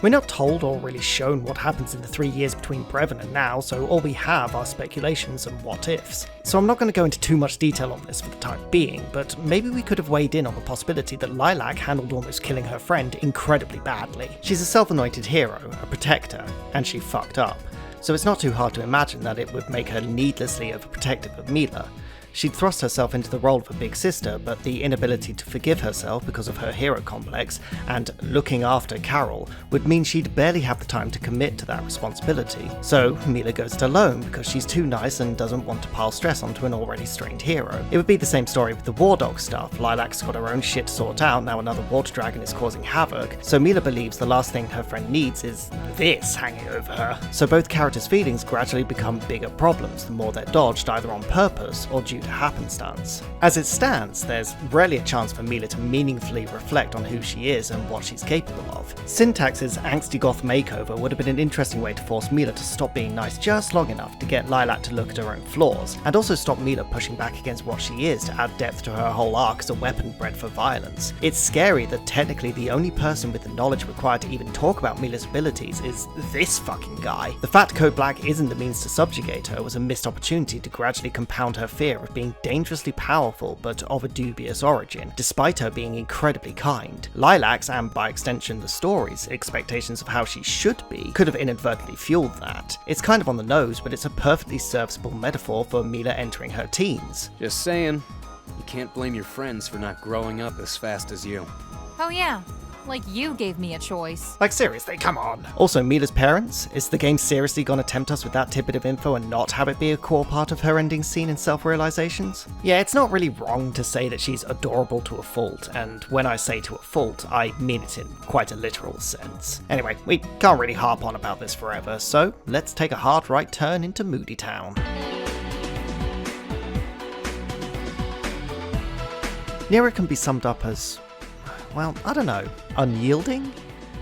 We're not told or really shown what happens in the 3 years between Brevin and now, so all we have are speculations and what-ifs. So I'm not going to go into too much detail on this for the time being, but maybe we could have weighed in on the possibility that Lilac handled almost killing her friend incredibly badly. She's a self-anointed hero, a protector, and she fucked up. So it's not too hard to imagine that it would make her needlessly overprotective of Mila. She'd thrust herself into the role of a big sister, but the inability to forgive herself because of her hero complex and looking after Carol would mean she'd barely have the time to commit to that responsibility. So Mila goes it alone because she's too nice and doesn't want to pile stress onto an already strained hero. It would be the same story with the War Dog stuff. Lilac's got her own shit to sort out, now another water dragon is causing havoc, so Mila believes the last thing her friend needs is this hanging over her. So both characters' feelings gradually become bigger problems the more they're dodged either on purpose or due to happenstance. As it stands, there's rarely a chance for Mila to meaningfully reflect on who she is and what she's capable of. Syntax's angsty goth makeover would have been an interesting way to force Mila to stop being nice just long enough to get Lilac to look at her own flaws, and also stop Mila pushing back against what she is to add depth to her whole arc as a weapon bred for violence. It's scary that technically the only person with the knowledge required to even talk about Mila's abilities is this fucking guy. The fact Code Black isn't the means to subjugate her was a missed opportunity to gradually compound her fear of being dangerously powerful but of a dubious origin, despite her being incredibly kind. Lilac's, and by extension the story's, expectations of how she should be could have inadvertently fueled that. It's kind of on the nose, but it's a perfectly serviceable metaphor for Mila entering her teens. Just saying, you can't blame your friends for not growing up as fast as you. Oh yeah, like you gave me a choice. Like seriously, come on. Also, Mila's parents? Is the game seriously gonna tempt us with that tidbit of info and not have it be a core part of her ending scene in self-realizations? Yeah, it's not really wrong to say that she's adorable to a fault, and when I say to a fault, I mean it in quite a literal sense. Anyway, we can't really harp on about this forever, so let's take a hard right turn into Moody Town. Nira can be summed up as, well, I don't know, unyielding?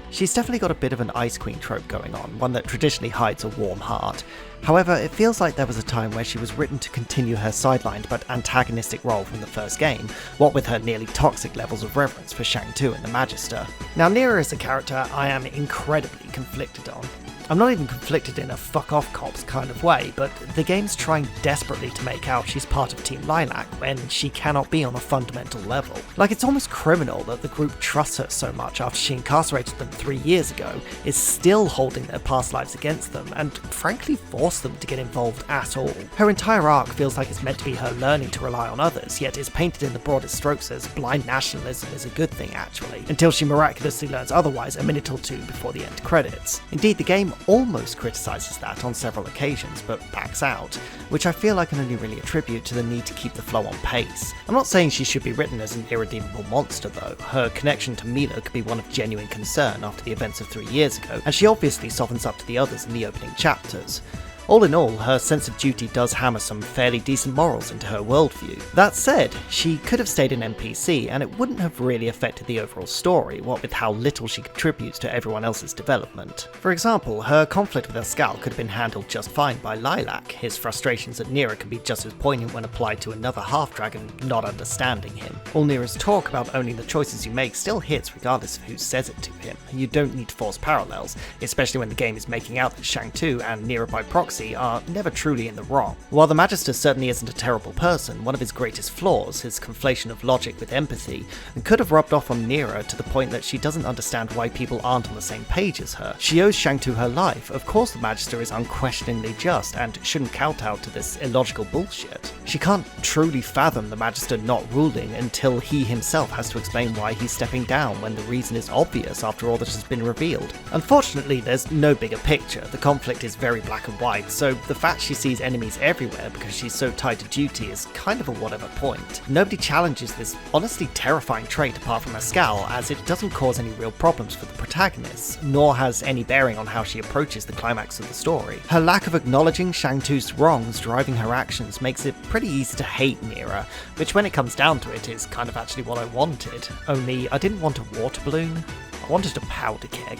She's definitely got a bit of an Ice Queen trope going on, one that traditionally hides a warm heart. However, it feels like there was a time where she was written to continue her sidelined but antagonistic role from the first game, what with her nearly toxic levels of reverence for Shang 2 and the Magister. Now, Nira is a character I am incredibly conflicted on. I'm not even conflicted in a fuck off cops kind of way, but the game's trying desperately to make out she's part of Team Lilac when she cannot be on a fundamental level. Like, it's almost criminal that the group trusts her so much after she incarcerated them 3 years ago, is still holding their past lives against them, and frankly forced them to get involved at all. Her entire arc feels like it's meant to be her learning to rely on others, yet is painted in the broadest strokes as blind nationalism is a good thing actually, until she miraculously learns otherwise a minute or two before the end credits. Indeed, the game almost criticises that on several occasions, but backs out, which I feel I can only really attribute to the need to keep the flow on pace. I'm not saying she should be written as an irredeemable monster though. Her connection to Mila could be one of genuine concern after the events of 3 years ago, and she obviously softens up to the others in the opening chapters. All in all, her sense of duty does hammer some fairly decent morals into her worldview. That said, she could have stayed an NPC and it wouldn't have really affected the overall story, what with how little she contributes to everyone else's development. For example, her conflict with Escal could have been handled just fine by Lilac. His frustrations at Nira can be just as poignant when applied to another half-dragon not understanding him. All Nira's talk about owning the choices you make still hits regardless of who says it to him. You don't need to force parallels, especially when the game is making out that Shang 2 and Nira by proxy see, are never truly in the wrong. While the Magister certainly isn't a terrible person, one of his greatest flaws, his conflation of logic with empathy, could have rubbed off on Nira to the point that she doesn't understand why people aren't on the same page as her. She owes Shang-Tu her life. Of course the Magister is unquestioningly just and shouldn't kowtow to this illogical bullshit. She can't truly fathom the Magister not ruling until he himself has to explain why he's stepping down when the reason is obvious after all that has been revealed. Unfortunately, there's no bigger picture. The conflict is very black and white, so the fact she sees enemies everywhere because she's so tied to duty is kind of a whatever point. Nobody challenges this honestly terrifying trait apart from Ascal, as it doesn't cause any real problems for the protagonists, nor has any bearing on how she approaches the climax of the story. Her lack of acknowledging Shang-Tu's wrongs driving her actions makes it pretty easy to hate Nira, which when it comes down to it is kind of actually what I wanted, only I didn't want a water balloon, I wanted a powder keg.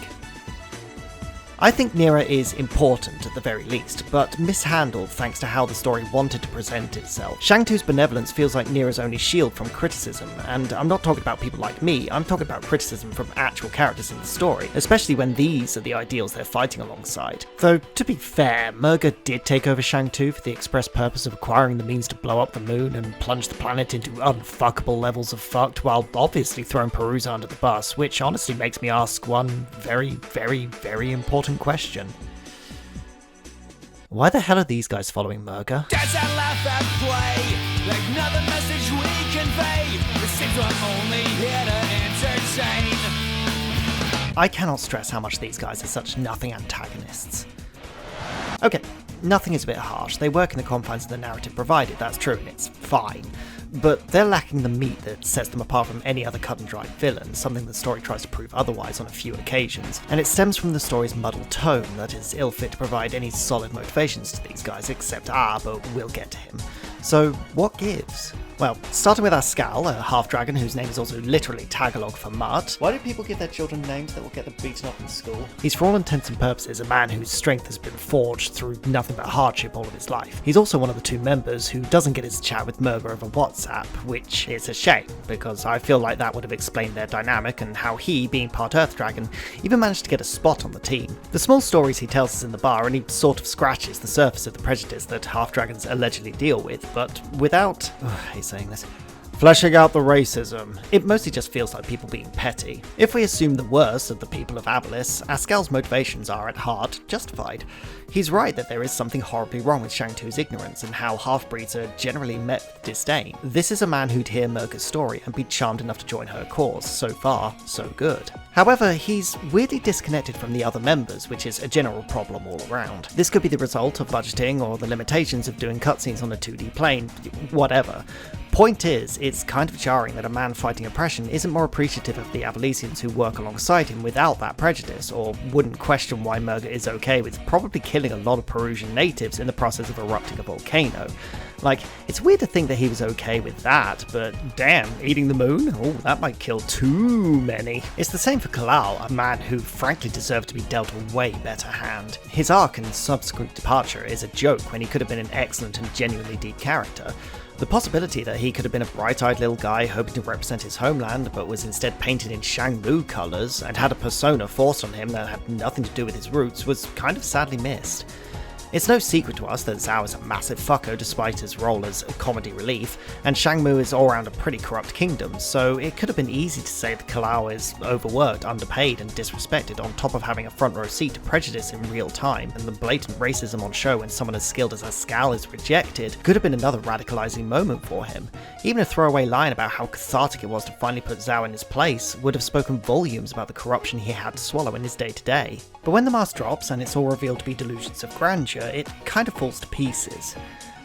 I think Nira is important at the very least, but mishandled thanks to how the story wanted to present itself. Shang-Tu's benevolence feels like Nira's only shield from criticism, and I'm not talking about people like me, I'm talking about criticism from actual characters in the story, especially when these are the ideals they're fighting alongside. Though, to be fair, Murga did take over Shang-Tu for the express purpose of acquiring the means to blow up the moon and plunge the planet into unfuckable levels of fucked, while obviously throwing Perusa under the bus, which honestly makes me ask one very, very, very important question. Why the hell are these guys following Murga? That's our laugh and play, like another message we convey. It seems we're only here to entertain. I cannot stress how much these guys are such nothing antagonists. Okay, nothing is a bit harsh. They work in the confines of the narrative provided, that's true, and it's fine. But they're lacking the meat that sets them apart from any other cut-and-dried villain, something the story tries to prove otherwise on a few occasions, and it stems from the story's muddled tone that is ill-fit to provide any solid motivations to these guys, except but we'll get to him. So, what gives? Well, starting with Ascal, a half-dragon whose name is also literally Tagalog for mutt. Why do people give their children names that will get them beaten up in school? He's for all intents and purposes a man whose strength has been forged through nothing but hardship all of his life. He's also one of the two members who doesn't get his chat with Murga over WhatsApp, which is a shame, because I feel like that would have explained their dynamic and how he, being part Earth Dragon, even managed to get a spot on the team. The small stories he tells us in the bar only sort of scratches the surface of the prejudice that half-dragons allegedly deal with, but without... saying this, fleshing out the racism. It mostly just feels like people being petty. If we assume the worst of the people of Abylis, Ascal's motivations are, at heart, justified. He's right that there is something horribly wrong with Shang-Tu's ignorance and how half-breeds are generally met with disdain. This is a man who'd hear Murga's story and be charmed enough to join her cause. So far, so good. However, he's weirdly disconnected from the other members, which is a general problem all around. This could be the result of budgeting or the limitations of doing cutscenes on a 2D plane, whatever. Point is, it's kind of jarring that a man fighting oppression isn't more appreciative of the Abyllesians who work alongside him without that prejudice, or wouldn't question why Murga is okay with probably killing a lot of Perusian natives in the process of erupting a volcano. Like, it's weird to think that he was okay with that, but damn, eating the moon? Oh, that might kill too many. It's the same for Kalal, a man who frankly deserved to be dealt a way better hand. His arc and subsequent departure is a joke when he could have been an excellent and genuinely deep character. The possibility that he could have been a bright-eyed little guy hoping to represent his homeland, but was instead painted in Shang-Lu colours and had a persona forced on him that had nothing to do with his roots was kind of sadly missed. It's no secret to us that Zhao is a massive fucko despite his role as a comedy relief, and Shangmu is all around a pretty corrupt kingdom, so it could have been easy to say that Kalao is overworked, underpaid, and disrespected on top of having a front row seat to prejudice in real time, and the blatant racism on show when someone as skilled as Ascal is rejected could have been another radicalizing moment for him. Even a throwaway line about how cathartic it was to finally put Zhao in his place would have spoken volumes about the corruption he had to swallow in his day-to-day. But when the mask drops and it's all revealed to be delusions of grandeur, it kind of falls to pieces.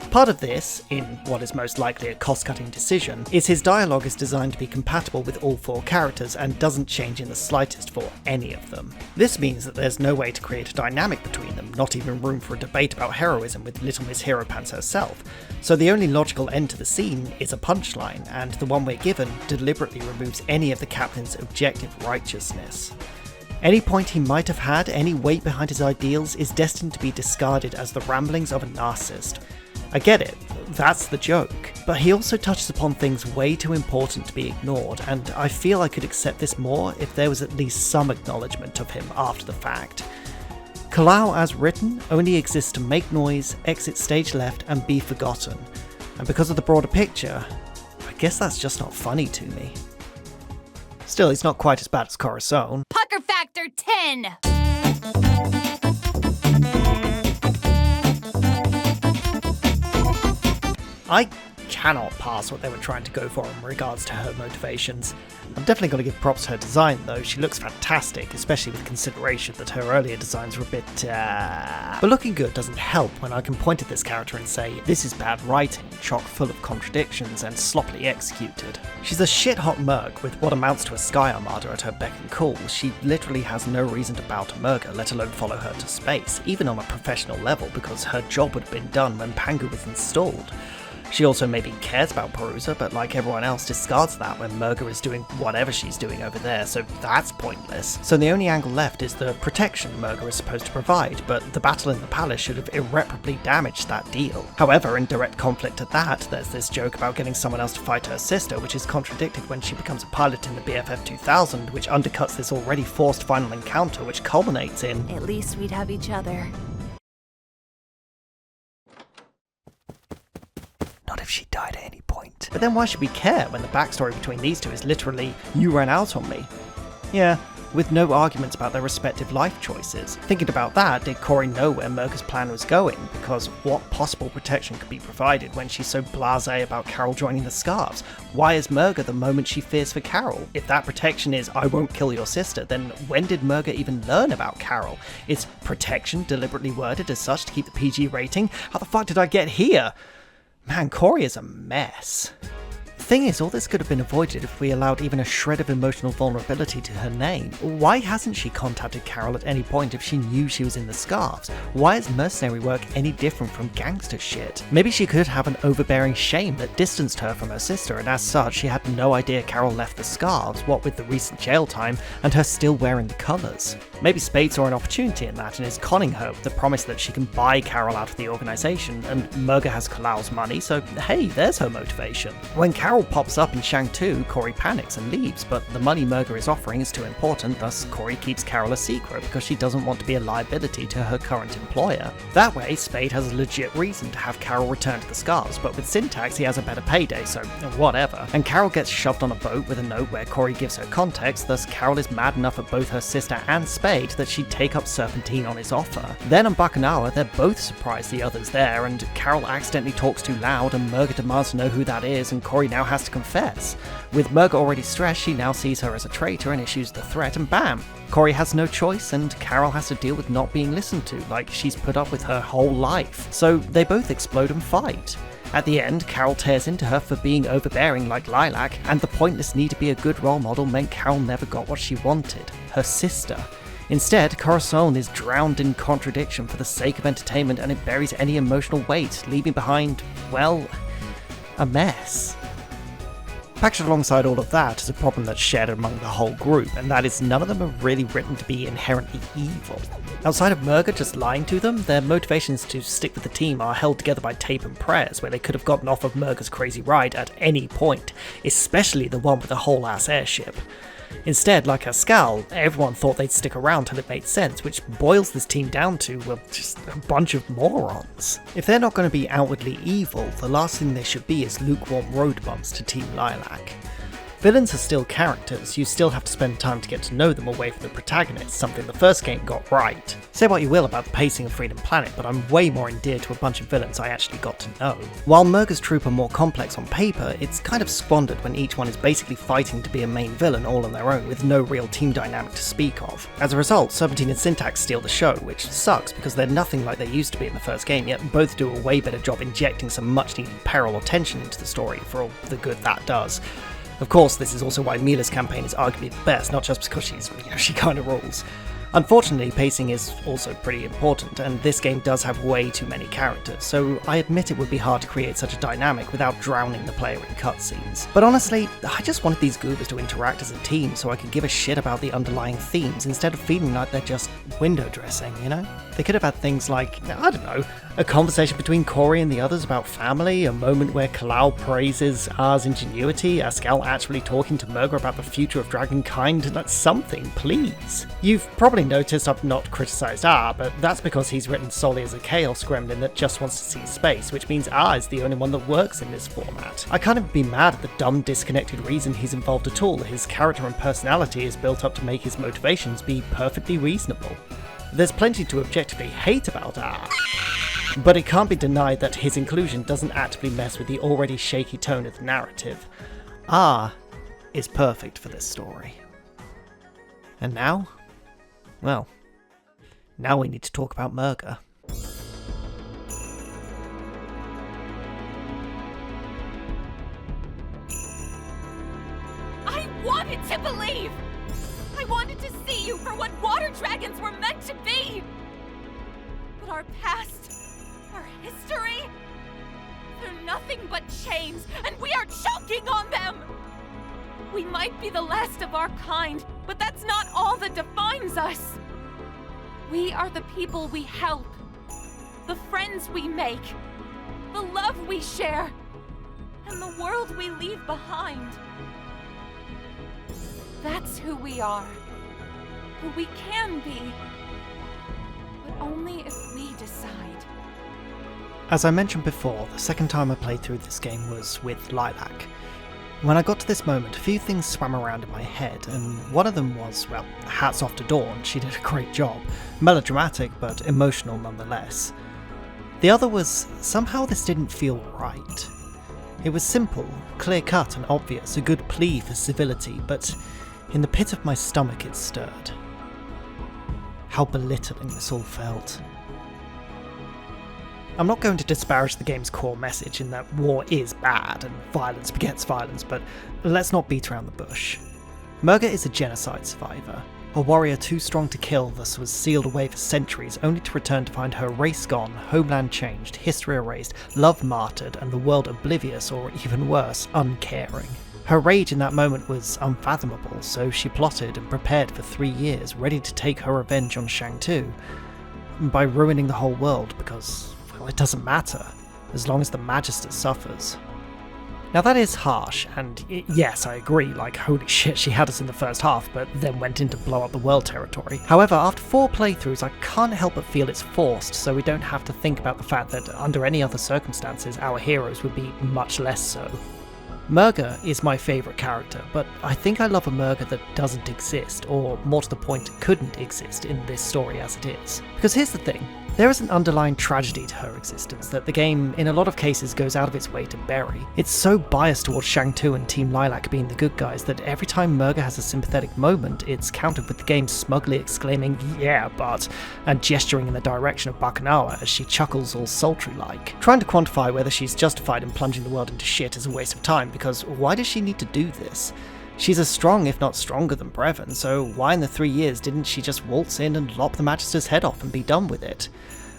Part of this, in what is most likely a cost-cutting decision, is his dialogue is designed to be compatible with all four characters and doesn't change in the slightest for any of them. This means that there's no way to create a dynamic between them, not even room for a debate about heroism with Little Miss Hero Pants herself, so the only logical end to the scene is a punchline, and the one we're given deliberately removes any of the captain's objective righteousness. Any point he might have had, any weight behind his ideals, is destined to be discarded as the ramblings of a narcissist. I get it, that's the joke. But he also touches upon things way too important to be ignored, and I feel I could accept this more if there was at least some acknowledgement of him after the fact. Kalau as written only exists to make noise, exit stage left, and be forgotten. And because of the broader picture, I guess that's just not funny to me. Still, he's not quite as bad as Corazon. Pucker factor 10! I cannot pass what they were trying to go for in regards to her motivations. I'm definitely going to give props to her design though, she looks fantastic, especially with consideration that her earlier designs were a bit But looking good doesn't help when I can point at this character and say, this is bad writing, chock full of contradictions and sloppily executed. She's a shit-hot merc with what amounts to a Sky Armada at her beck and call. She literally has no reason to bow to Murga, let alone follow her to space, even on a professional level, because her job would have been done when Pangu was installed. She also maybe cares about Perusa, but like everyone else discards that when Murga is doing whatever she's doing over there, so that's pointless. So the only angle left is the protection Murga is supposed to provide, but the battle in the palace should have irreparably damaged that deal. However, in direct conflict to that, there's this joke about getting someone else to fight her sister, which is contradicted when she becomes a pilot in the BFF 2000, which undercuts this already forced final encounter, which culminates in, At least we'd have each other. not if she died at any point. But then why should we care when the backstory between these two is literally, you ran out on me? Yeah, with no arguments about their respective life choices. Thinking about that, did Corey know where Murga's plan was going? Because what possible protection could be provided when she's so blasé about Carol joining the Scarves? Why is Murga the moment she fears for Carol? If that protection is, I won't kill your sister, then when did Murga even learn about Carol? Is protection deliberately worded as such to keep the PG rating? How the fuck did I get here? Man, Corey is a mess. The thing is, all this could have been avoided if we allowed even a shred of emotional vulnerability to her name. Why hasn't she contacted Carol at any point if she knew she was in the Scarves? Why is mercenary work any different from gangster shit? Maybe she could have an overbearing shame that distanced her from her sister, and as such she had no idea Carol left the Scarves, what with the recent jail time and her still wearing the colours. Maybe Spade saw an opportunity in that and is conning her with the promise that she can buy Carol out of the organisation, and Murga has Kalau's money, so hey, there's her motivation. When Carol pops up in Shang 2, Corey panics and leaves, but the money Murga is offering is too important, thus Corey keeps Carol a secret because she doesn't want to be a liability to her current employer. That way, Spade has a legit reason to have Carol return to the Scarves, but with Syntax he has a better payday, so whatever. And Carol gets shoved on a boat with a note where Corey gives her context, thus Carol is mad enough at both her sister and Spade that she'd take up Serpentine on his offer. Then on Bakunawa, they're both surprised the other's there, and Carol accidentally talks too loud and Murga demands to know who that is, and Corey now has to confess. With Murga already stressed, she now sees her as a traitor and issues the threat, and bam! Corey has no choice, and Carol has to deal with not being listened to, like she's put up with her whole life. So they both explode and fight. At the end, Carol tears into her for being overbearing like Lilac, and the pointless need to be a good role model meant Carol never got what she wanted, her sister. Instead, Corazon is drowned in contradiction for the sake of entertainment, and it buries any emotional weight, leaving behind, well, a mess. Packaged alongside all of that is a problem that's shared among the whole group, and that is none of them are really written to be inherently evil. Outside of Murga just lying to them, their motivations to stick with the team are held together by tape and prayers, where they could have gotten off of Murga's crazy ride at any point, especially the one with the whole-ass airship. Instead, like Ascal, everyone thought they'd stick around till it made sense, which boils this team down to, well, just a bunch of morons. If they're not going to be outwardly evil, the last thing they should be is lukewarm road bumps to Team Lilac. Villains are still characters, you still have to spend time to get to know them away from the protagonist, something the first game got right. Say what you will about the pacing of Freedom Planet, but I'm way more endeared to a bunch of villains I actually got to know. While Murga's troop are more complex on paper, it's kind of squandered when each one is basically fighting to be a main villain all on their own with no real team dynamic to speak of. As a result, Serpentine and Syntax steal the show, which sucks because they're nothing like they used to be in the first game, yet both do a way better job injecting some much needed peril or tension into the story for all the good that does. Of course, this is also why Mila's campaign is arguably the best, not just because she kind of rules. Unfortunately, pacing is also pretty important, and this game does have way too many characters, so I admit it would be hard to create such a dynamic without drowning the player in cutscenes. But honestly, I just wanted these goobers to interact as a team so I could give a shit about the underlying themes instead of feeling like they're just window dressing, you know? They could have had things like, I don't know, a conversation between Corey and the others about family, a moment where Kalau praises R's ingenuity, Ascal actually talking to Murga about the future of Dragonkind, like something, please. You've probably noticed I've not criticised R, but that's because he's written solely as a Chaos Gremlin that just wants to see space, which means R is the only one that works in this format. I can't even be mad at the dumb, disconnected reason he's involved at all. His character and personality is built up to make his motivations be perfectly reasonable. There's plenty to objectively hate about R, but it can't be denied that his inclusion doesn't actively mess with the already shaky tone of the narrative. R is perfect for this story. And now? Well, now we need to talk about Murga. I wanted to believe! I wanted to see you for what water dragons were meant to be! But our past, our history, they're nothing but chains, and we are choking on them! We might be the last of our kind, but that's not all that defines us. We are the people we help, the friends we make, the love we share, and the world we leave behind. That's who we are, who we can be, but only if we decide. As I mentioned before, the second time I played through this game was with Lilac. When I got to this moment, a few things swam around in my head, and one of them was, well, hats off to Dawn, she did a great job. Melodramatic, but emotional nonetheless. The other was, somehow this didn't feel right. It was simple, clear-cut and obvious, a good plea for civility, but in the pit of my stomach it stirred. How belittling this all felt. I'm not going to disparage the game's core message in that war is bad and violence begets violence, but let's not beat around the bush. Murga is a genocide survivor, a warrior too strong to kill, thus was sealed away for centuries only to return to find her race gone, homeland changed, history erased, love martyred, and the world oblivious or even worse, uncaring. Her rage in that moment was unfathomable, so she plotted and prepared for 3 years, ready to take her revenge on Shang-Tu, by ruining the whole world because, well, it doesn't matter, as long as the Magister suffers. Now that is harsh, and yes, I agree, like holy shit she had us in the first half, but then went in to blow up the world territory. However, after 4 playthroughs I can't help but feel it's forced, so we don't have to think about the fact that under any other circumstances our heroes would be much less so. Murga is my favourite character, but I think I love a Murga that doesn't exist, or more to the point, couldn't exist in this story as it is. Because here's the thing, there is an underlying tragedy to her existence that the game, in a lot of cases, goes out of its way to bury. It's so biased towards Shang-Tu and Team Lilac being the good guys that every time Murga has a sympathetic moment, it's countered with the game smugly exclaiming, "Yeah, but," and gesturing in the direction of Bakunawa as she chuckles all sultry-like. Trying to quantify whether she's justified in plunging the world into shit is a waste of time, because why does she need to do this? She's as strong, if not stronger, than Brevin, so why in the 3 years didn't she just waltz in and lop the Magister's head off and be done with it?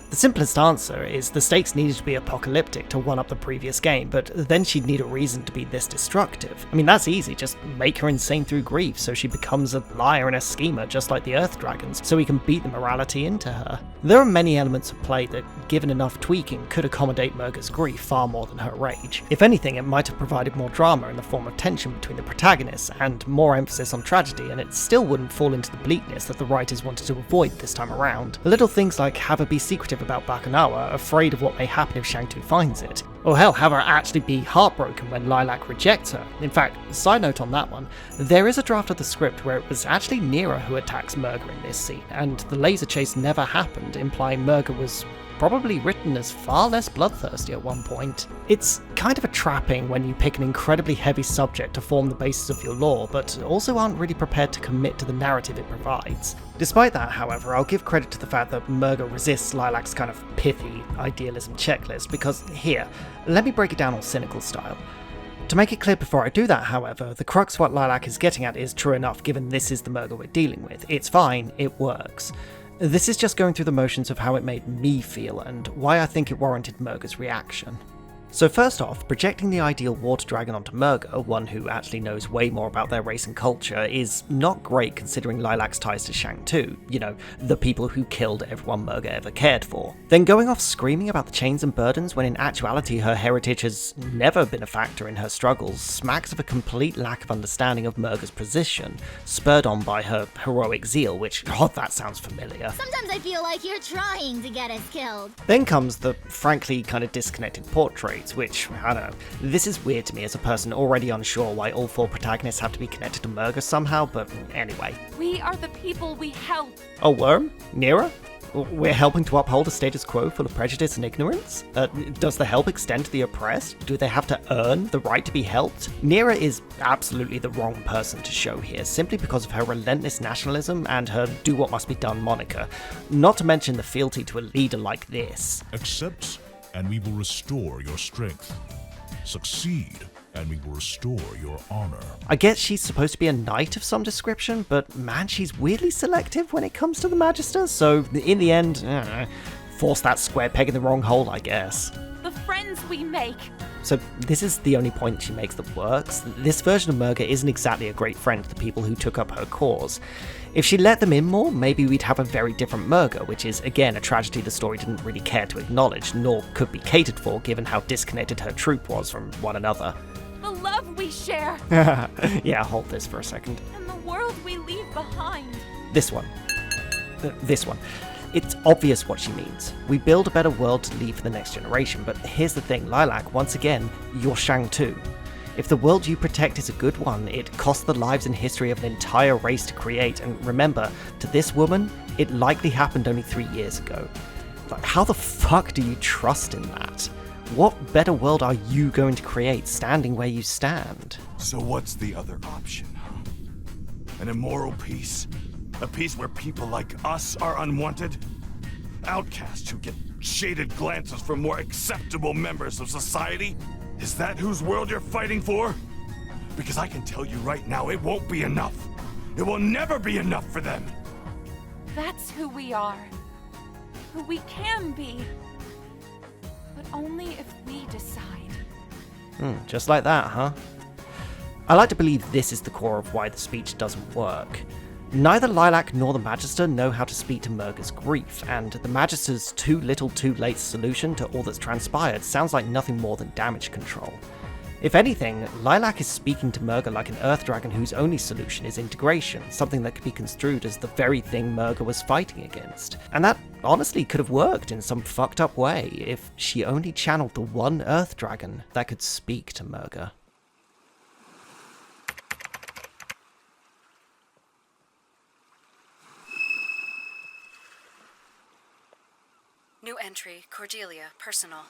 The simplest answer is the stakes needed to be apocalyptic to one-up the previous game, but then she'd need a reason to be this destructive. I mean, that's easy, just make her insane through grief so she becomes a liar and a schemer just like the Earth Dragons, so we can beat the morality into her. There are many elements of play that, given enough tweaking, could accommodate Murga's grief far more than her rage. If anything, it might have provided more drama in the form of tension between the protagonists, and more emphasis on tragedy, and it still wouldn't fall into the bleakness that the writers wanted to avoid this time around. The little things like have her be secretive about Bakunawa, afraid of what may happen if Shang-Tu finds it. Or hell, have her actually be heartbroken when Lilac rejects her. In fact, side note on that one, there is a draft of the script where it was actually Nira who attacks Murga in this scene, and the laser chase never happened, implying Murga was probably written as far less bloodthirsty at one point. It's kind of a trapping when you pick an incredibly heavy subject to form the basis of your lore, but also aren't really prepared to commit to the narrative it provides. Despite that, however, I'll give credit to the fact that Murga resists Lilac's kind of pithy idealism checklist, because here, let me break it down all cynical style. To make it clear before I do that, however, the crux of what Lilac is getting at is true enough given this is the Murga we're dealing with. It's fine, it works. This is just going through the motions of how it made me feel and why I think it warranted Murga's reaction. So first off, projecting the ideal water dragon onto Murga, one who actually knows way more about their race and culture, is not great considering Lilac's ties to Shang Tu, you know, the people who killed everyone Murga ever cared for. Then going off screaming about the chains and burdens when in actuality her heritage has never been a factor in her struggles smacks of a complete lack of understanding of Murga's position, spurred on by her heroic zeal, which, oh, that sounds familiar. Sometimes I feel like you're trying to get us killed. Then comes the frankly kind of disconnected portraits, which, I don't know, this is weird to me as a person already unsure why all 4 protagonists have to be connected to Murga somehow, but anyway. We are the people we help. Oh, Worm? Nira? We're helping to uphold a status quo full of prejudice and ignorance? Does the help extend to the oppressed? Do they have to earn the right to be helped? Nira is absolutely the wrong person to show here, simply because of her relentless nationalism and her do-what-must-be-done moniker, not to mention the fealty to a leader like this. Accept, and we will restore your strength. Succeed, and we will restore your honor. I guess she's supposed to be a knight of some description, but man, she's weirdly selective when it comes to the Magister, so in the end, I don't know, force that square peg in the wrong hole, I guess. The friends we make. So this is the only point she makes that works. This version of Murga isn't exactly a great friend to the people who took up her cause. If she let them in more, maybe we'd have a very different Murga, which is, again, a tragedy the story didn't really care to acknowledge, nor could be catered for given how disconnected her troop was from one another. The love we share. Yeah, hold this for a second. And the world we leave behind. This one. This one. It's obvious what she means. We build a better world to leave for the next generation, but here's the thing, Lilac, once again, you're Shang Tu. If the world you protect is a good one, it cost the lives and history of an entire race to create, and remember, to this woman, it likely happened only 3 years ago. Like, how the fuck do you trust in that? What better world are you going to create standing where you stand? So what's the other option, huh? An immoral peace? A peace where people like us are unwanted? Outcasts who get shaded glances from more acceptable members of society? Is that whose world you're fighting for? Because I can tell you right now, it won't be enough. It will never be enough for them. That's who we are. Who we can be. But only if we decide. Just like that, huh? I like to believe this is the core of why the speech doesn't work. Neither Lilac nor the Magister know how to speak to Murga's grief, and the Magister's too little too late solution to all that's transpired sounds like nothing more than damage control. If anything, Lilac is speaking to Murga like an Earth Dragon whose only solution is integration, something that could be construed as the very thing Murga was fighting against. And that honestly could have worked in some fucked up way if she only channeled the one Earth Dragon that could speak to Murga. New entry, Cordelia, personal.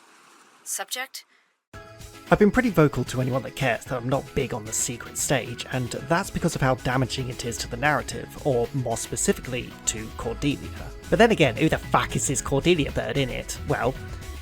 Subject? I've been pretty vocal to anyone that cares that I'm not big on the secret stage, and that's because of how damaging it is to the narrative, or more specifically, to Cordelia. But then again, who the fuck is this Cordelia bird in it? Well,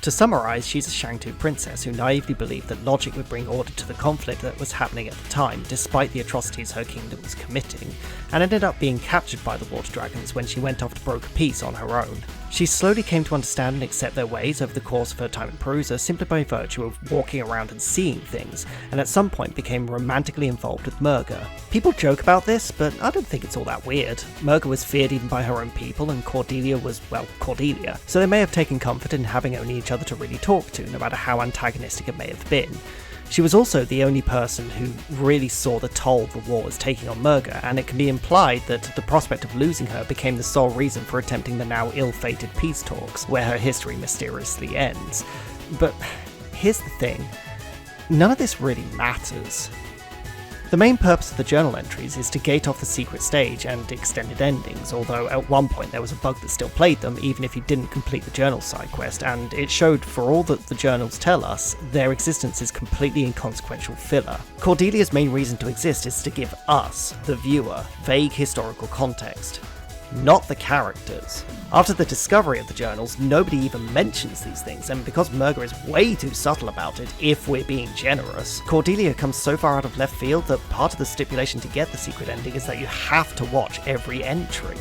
to summarise, she's a Shang Tu princess who naively believed that logic would bring order to the conflict that was happening at the time, despite the atrocities her kingdom was committing, and ended up being captured by the water dragons when she went off to broker peace on her own. She slowly came to understand and accept their ways over the course of her time in Perusa simply by virtue of walking around and seeing things, and at some point became romantically involved with Murga. People joke about this, but I don't think it's all that weird. Murga was feared even by her own people, and Cordelia was, well, Cordelia, so they may have taken comfort in having only each other to really talk to, no matter how antagonistic it may have been. She was also the only person who really saw the toll the war was taking on Murga, and it can be implied that the prospect of losing her became the sole reason for attempting the now ill-fated peace talks, where her history mysteriously ends. But here's the thing, none of this really matters. The main purpose of the journal entries is to gate off the secret stage and extended endings, although at one point there was a bug that still played them even if you didn't complete the journal side quest, and it showed for all that the journals tell us, their existence is completely inconsequential filler. Cordelia's main reason to exist is to give us, the viewer, vague historical context, not the characters. After the discovery of the journals, nobody even mentions these things, and because Murga is way too subtle about it, if we're being generous, Cordelia comes so far out of left field that part of the stipulation to get the secret ending is that you have to watch every entry.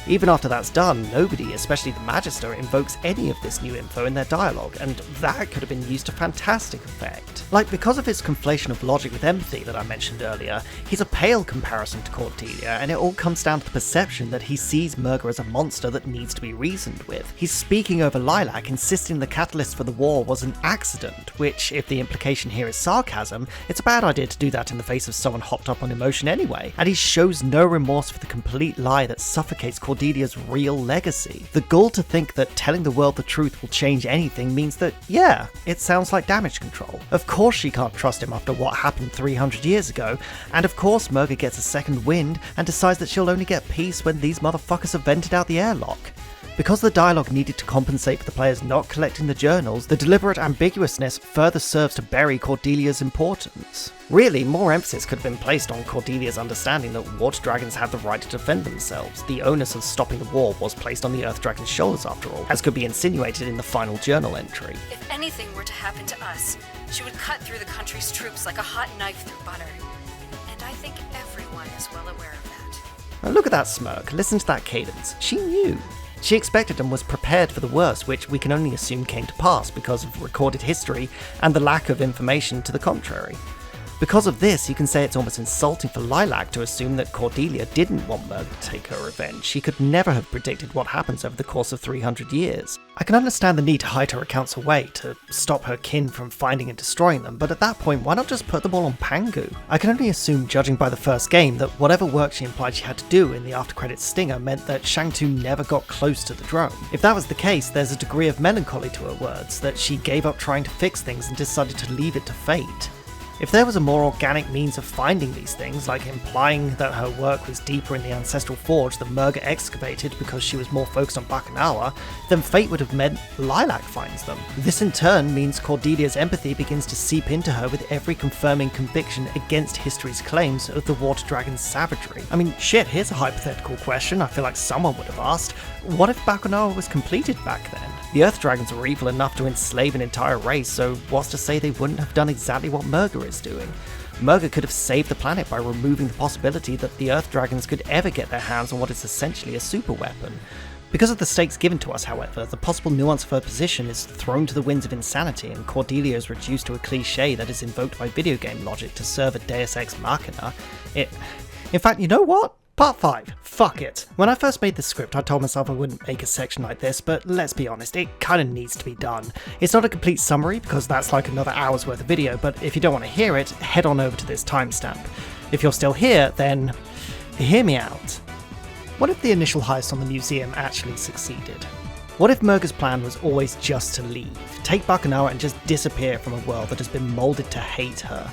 Even after that's done, nobody, especially the Magister, invokes any of this new info in their dialogue, and that could have been used to fantastic effect. Like, because of his conflation of logic with empathy that I mentioned earlier, he's a pale comparison to Cordelia, and it all comes down to the perception that he sees Murga as a monster that needs to be reasoned with. He's speaking over Lilac, insisting the catalyst for the war was an accident, which, if the implication here is sarcasm, it's a bad idea to do that in the face of someone hopped up on emotion anyway, and he shows no remorse for the complete lie that suffocates Cordelia's real legacy. The gall to think that telling the world the truth will change anything means that, yeah, it sounds like damage control. Of course she can't trust him after what happened 300 years ago, and of course Murga gets a second wind and decides that she'll only get peace when these motherfuckers have vented out the airlock. Because the dialogue needed to compensate for the players not collecting the journals, the deliberate ambiguousness further serves to bury Cordelia's importance. Really, more emphasis could have been placed on Cordelia's understanding that water dragons have the right to defend themselves. The onus of stopping the war was placed on the Earth Dragon's shoulders after all, as could be insinuated in the final journal entry. If anything were to happen to us, she would cut through the country's troops like a hot knife through butter. And I think everyone is well aware of that. Now look at that smirk, listen to that cadence. She knew. She expected and was prepared for the worst, which we can only assume came to pass because of recorded history and the lack of information to the contrary. Because of this, you can say it's almost insulting for Lilac to assume that Cordelia didn't want Murga to take her revenge. She could never have predicted what happens over the course of 300 years. I can understand the need to hide her accounts away, to stop her kin from finding and destroying them, but at that point, why not just put them all on Pangu? I can only assume, judging by the first game, that whatever work she implied she had to do in the after-credits stinger meant that Shang-Tu never got close to the drone. If that was the case, there's a degree of melancholy to her words, that she gave up trying to fix things and decided to leave it to fate. If there was a more organic means of finding these things, like implying that her work was deeper in the Ancestral Forge than Murga excavated because she was more focused on Bakunawa, then fate would have meant Lilac finds them. This in turn means Cordelia's empathy begins to seep into her with every confirming conviction against history's claims of the Water Dragon's savagery. I mean, shit, here's a hypothetical question I feel like someone would have asked. What if Bakunawa was completed back then? The Earth Dragons were evil enough to enslave an entire race, so what's to say they wouldn't have done exactly what Murga is doing? Murga could have saved the planet by removing the possibility that the Earth Dragons could ever get their hands on what is essentially a super weapon. Because of the stakes given to us, however, the possible nuance of her position is thrown to the winds of insanity, and Cordelia is reduced to a cliché that is invoked by video game logic to serve a Deus Ex Machina. In fact, you know what? Part 5. Fuck it. When I first made the script, I told myself I wouldn't make a section like this, but let's be honest, it kinda needs to be done. It's not a complete summary, because that's like another hour's worth of video, but if you don't want to hear it, head on over to this timestamp. If you're still here, then hear me out. What if the initial heist on the museum actually succeeded? What if Murga's plan was always just to leave, take Bakunawa and just disappear from a world that has been moulded to hate her?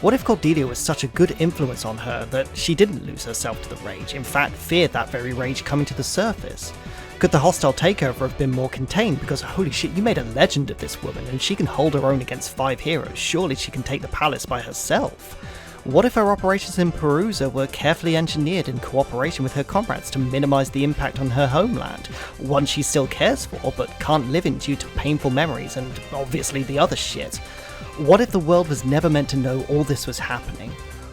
What if Cordelia was such a good influence on her that she didn't lose herself to the rage, in fact feared that very rage coming to the surface? Could the hostile takeover have been more contained because holy shit, you made a legend of this woman and she can hold her own against 5 heroes, surely she can take the palace by herself? What if her operations in Perusa were carefully engineered in cooperation with her comrades to minimise the impact on her homeland, one she still cares for but can't live in due to painful memories and obviously the other shit? What if the world was never meant to know all this was happening?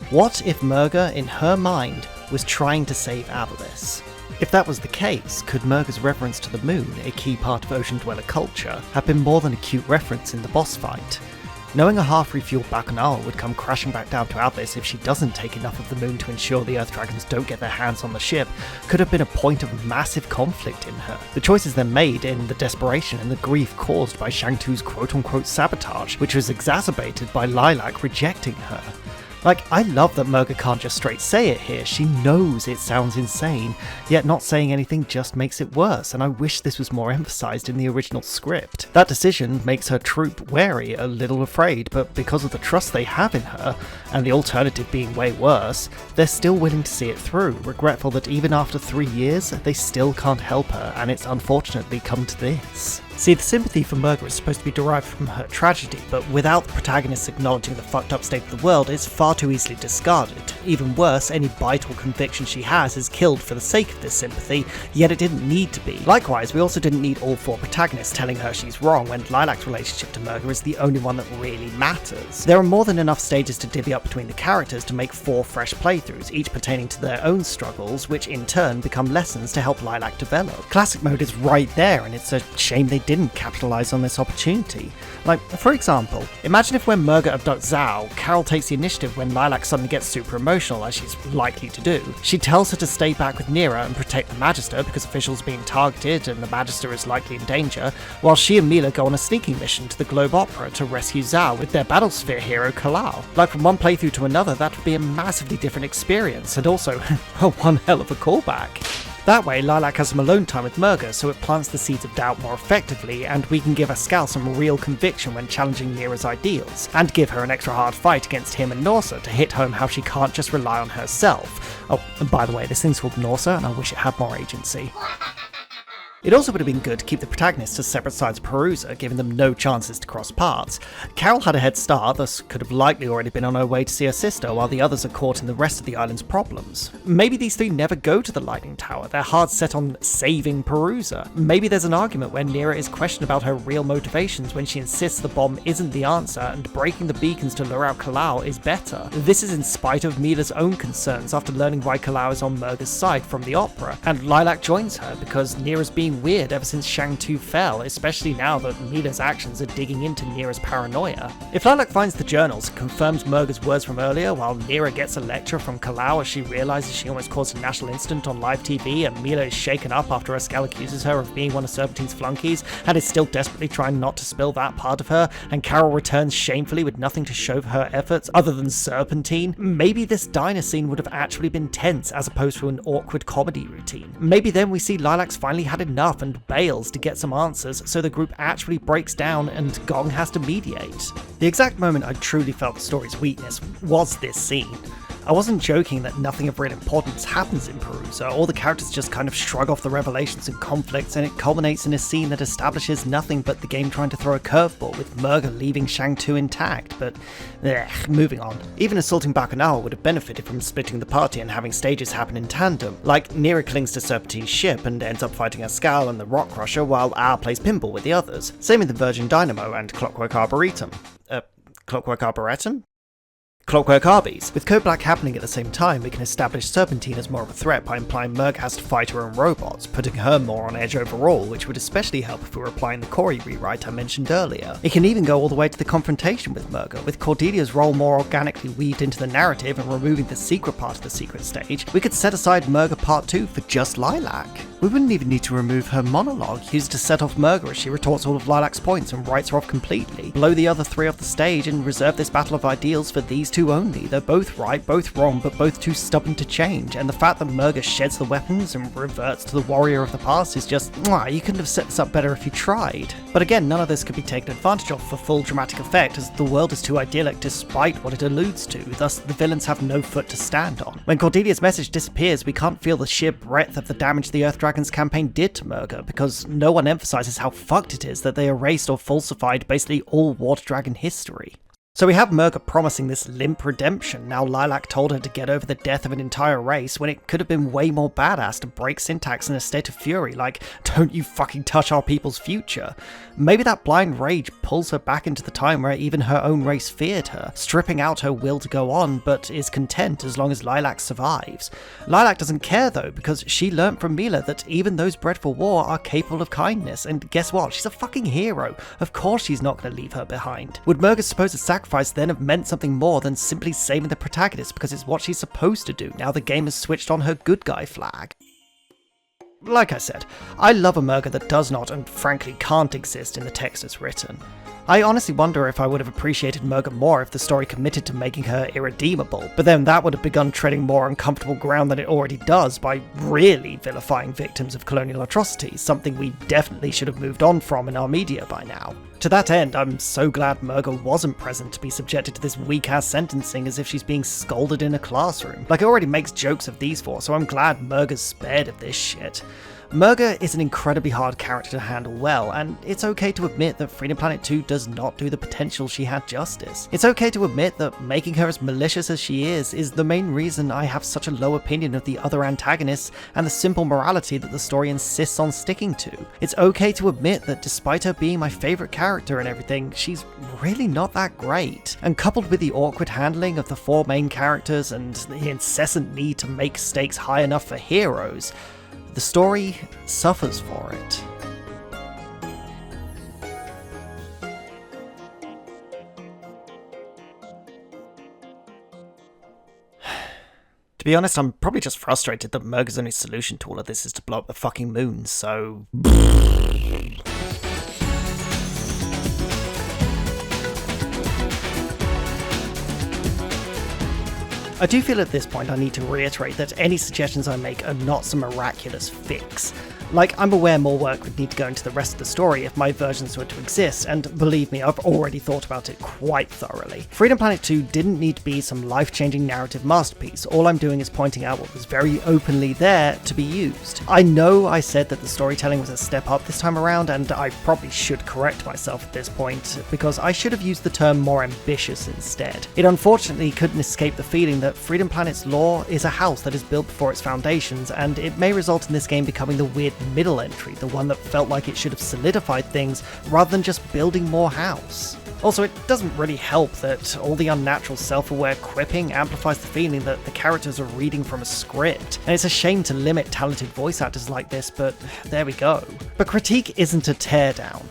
What if Murga, in her mind, was trying to save Abilis? If that was the case, could Murga's reference to the moon, a key part of Ocean Dweller culture, have been more than a cute reference in the boss fight? Knowing a half-refueled Bakunawa would come crashing back down to Abilis if she doesn't take enough of the moon to ensure the Earth Dragons don't get their hands on the ship could have been a point of massive conflict in her. The choices then made in the desperation and the grief caused by Shang-Tu's quote-unquote sabotage, which was exacerbated by Lilac rejecting her. Like, I love that Murga can't just straight say it here, she knows it sounds insane, yet not saying anything just makes it worse, and I wish this was more emphasised in the original script. That decision makes her troop wary, a little afraid, but because of the trust they have in her, and the alternative being way worse, they're still willing to see it through, regretful that even after 3 years, they still can't help her, and it's unfortunately come to this. See, the sympathy for Murga is supposed to be derived from her tragedy, but without the protagonist acknowledging the fucked up state of the world, it's far too easily discarded. Even worse, any bite or conviction she has is killed for the sake of this sympathy, yet it didn't need to be. Likewise, we also didn't need all 4 protagonists telling her she's wrong when Lilac's relationship to Murga is the only one that really matters. There are more than enough stages to divvy up between the characters to make 4 fresh playthroughs, each pertaining to their own struggles, which in turn become lessons to help Lilac develop. Classic mode is right there, and it's a shame they didn't capitalize on this opportunity. Like, for example, imagine if when Murga abducts Zhao, Carol takes the initiative when Lilac suddenly gets super emotional, as she's likely to do. She tells her to stay back with Nira and protect the Magister because officials are being targeted and the Magister is likely in danger, while she and Mila go on a sneaking mission to the Globe Opera to rescue Zhao with their Battlesphere hero Kalal. Like, from one playthrough to another, that would be a massively different experience, and also one hell of a callback. That way, Lilac has some alone time with Murga, so it plants the seeds of doubt more effectively, and we can give Ascal some real conviction when challenging Nira's ideals, and give her an extra hard fight against him and Norsa to hit home how she can't just rely on herself. Oh, and by the way, this thing's called Norsa, and I wish it had more agency. It also would have been good to keep the protagonists as separate sides of Perusa, giving them no chances to cross paths. Carol had a head start, thus could have likely already been on her way to see her sister, while the others are caught in the rest of the island's problems. Maybe these 3 never go to the Lightning Tower, their hearts set on saving Perusa. Maybe there's an argument where Nira is questioned about her real motivations when she insists the bomb isn't the answer and breaking the beacons to lure out Kalal is better. This is in spite of Mila's own concerns after learning why Kalal is on Murga's side from the opera, and Lilac joins her because Nira's been weird ever since Shang 2 fell, especially now that Mila's actions are digging into Nira's paranoia. If Lilac finds the journals and confirms Murga's words from earlier, while Nira gets a lecture from Kalal as she realizes she almost caused a national incident on live TV, and Mila is shaken up after Ascal accuses her of being one of Serpentine's flunkies, and is still desperately trying not to spill that part of her, and Carol returns shamefully with nothing to show for her efforts other than Serpentine, maybe this diner scene would have actually been tense as opposed to an awkward comedy routine. Maybe then we see Lilac's finally had enough and bails to get some answers, so the group actually breaks down and Gong has to mediate. The exact moment I truly felt the story's weakness was this scene. I wasn't joking that nothing of real importance happens in Perusa, all the characters just kind of shrug off the revelations and conflicts, and it culminates in a scene that establishes nothing but the game trying to throw a curveball with Murga leaving Shang 2 intact, but moving on. Even assaulting Bacchanal would have benefited from splitting the party and having stages happen in tandem, like Nira clings to Serpentine's ship and ends up fighting Ascal and the Rock Crusher while Al plays pinball with the others. Same with the Virgin Dynamo and Clockwork Arboretum. Clockwork Arboretum? Clockwork Arby's. With Code Black happening at the same time, we can establish Serpentine as more of a threat by implying Murga has to fight her own robots, putting her more on edge overall, which would especially help if we were applying the Corey rewrite I mentioned earlier. It can even go all the way to the confrontation with Murga, with Cordelia's role more organically weaved into the narrative and removing the secret part of the secret stage. We could set aside Murga Part 2 for just Lilac. We wouldn't even need to remove her monologue, used to set off Murga as she retorts all of Lilac's points and writes her off completely. Blow the other 3 off the stage and reserve this battle of ideals for these 2 only. They're both right, both wrong, but both too stubborn to change, and the fact that Murga sheds the weapons and reverts to the warrior of the past is just, you couldn't have set this up better if you tried. But again, none of this could be taken advantage of for full dramatic effect, as the world is too idyllic despite what it alludes to, thus the villains have no foot to stand on. When Cordelia's message disappears, we can't feel the sheer breadth of the damage the Earth Dragons campaign did to Murga, because no one emphasizes how fucked it is that they erased or falsified basically all Water Dragon history. So we have Murga promising this limp redemption, now Lilac told her to get over the death of an entire race, when it could have been way more badass to break Syntax in a state of fury, like, don't you fucking touch our people's future. Maybe that blind rage pulls her back into the time where even her own race feared her, stripping out her will to go on, but is content as long as Lilac survives. Lilac doesn't care though, because she learnt from Mila that even those bred for war are capable of kindness, and guess what, she's a fucking hero. Of course she's not going to leave her behind. Would Murga's supposed sacrifice then have meant something more than simply saving the protagonist because it's what she's supposed to do now the game has switched on her good guy flag? Like I said, I love a Murga that does not and frankly can't exist in the text as written. I honestly wonder if I would have appreciated Murga more if the story committed to making her irredeemable, but then that would have begun treading more uncomfortable ground than it already does by really vilifying victims of colonial atrocities, something we definitely should have moved on from in our media by now. To that end, I'm so glad Murga wasn't present to be subjected to this weak-ass sentencing as if she's being scolded in a classroom. Like, it already makes jokes of these 4, so I'm glad Murga's spared of this shit. Murga is an incredibly hard character to handle well, and it's okay to admit that Freedom Planet 2 does not do the potential she had justice. It's okay to admit that making her as malicious as she is the main reason I have such a low opinion of the other antagonists and the simple morality that the story insists on sticking to. It's okay to admit that despite her being my favourite character and everything, she's really not that great. And coupled with the awkward handling of the 4 main characters and the incessant need to make stakes high enough for heroes, the story suffers for it. To be honest, I'm probably just frustrated that Murga's only solution to all of this is to blow up the fucking moon, so... I do feel at this point I need to reiterate that any suggestions I make are not some miraculous fix. Like, I'm aware more work would need to go into the rest of the story if my versions were to exist, and believe me, I've already thought about it quite thoroughly. Freedom Planet 2 didn't need to be some life-changing narrative masterpiece. All I'm doing is pointing out what was very openly there to be used. I know I said that the storytelling was a step up this time around, and I probably should correct myself at this point, because I should have used the term more ambitious instead. It unfortunately couldn't escape the feeling that Freedom Planet's lore is a house that is built before its foundations, and it may result in this game becoming the weird middle entry, the one that felt like it should have solidified things rather than just building more house. Also, it doesn't really help that all the unnatural self-aware quipping amplifies the feeling that the characters are reading from a script, and it's a shame to limit talented voice actors like this, but there we go. But critique isn't a teardown.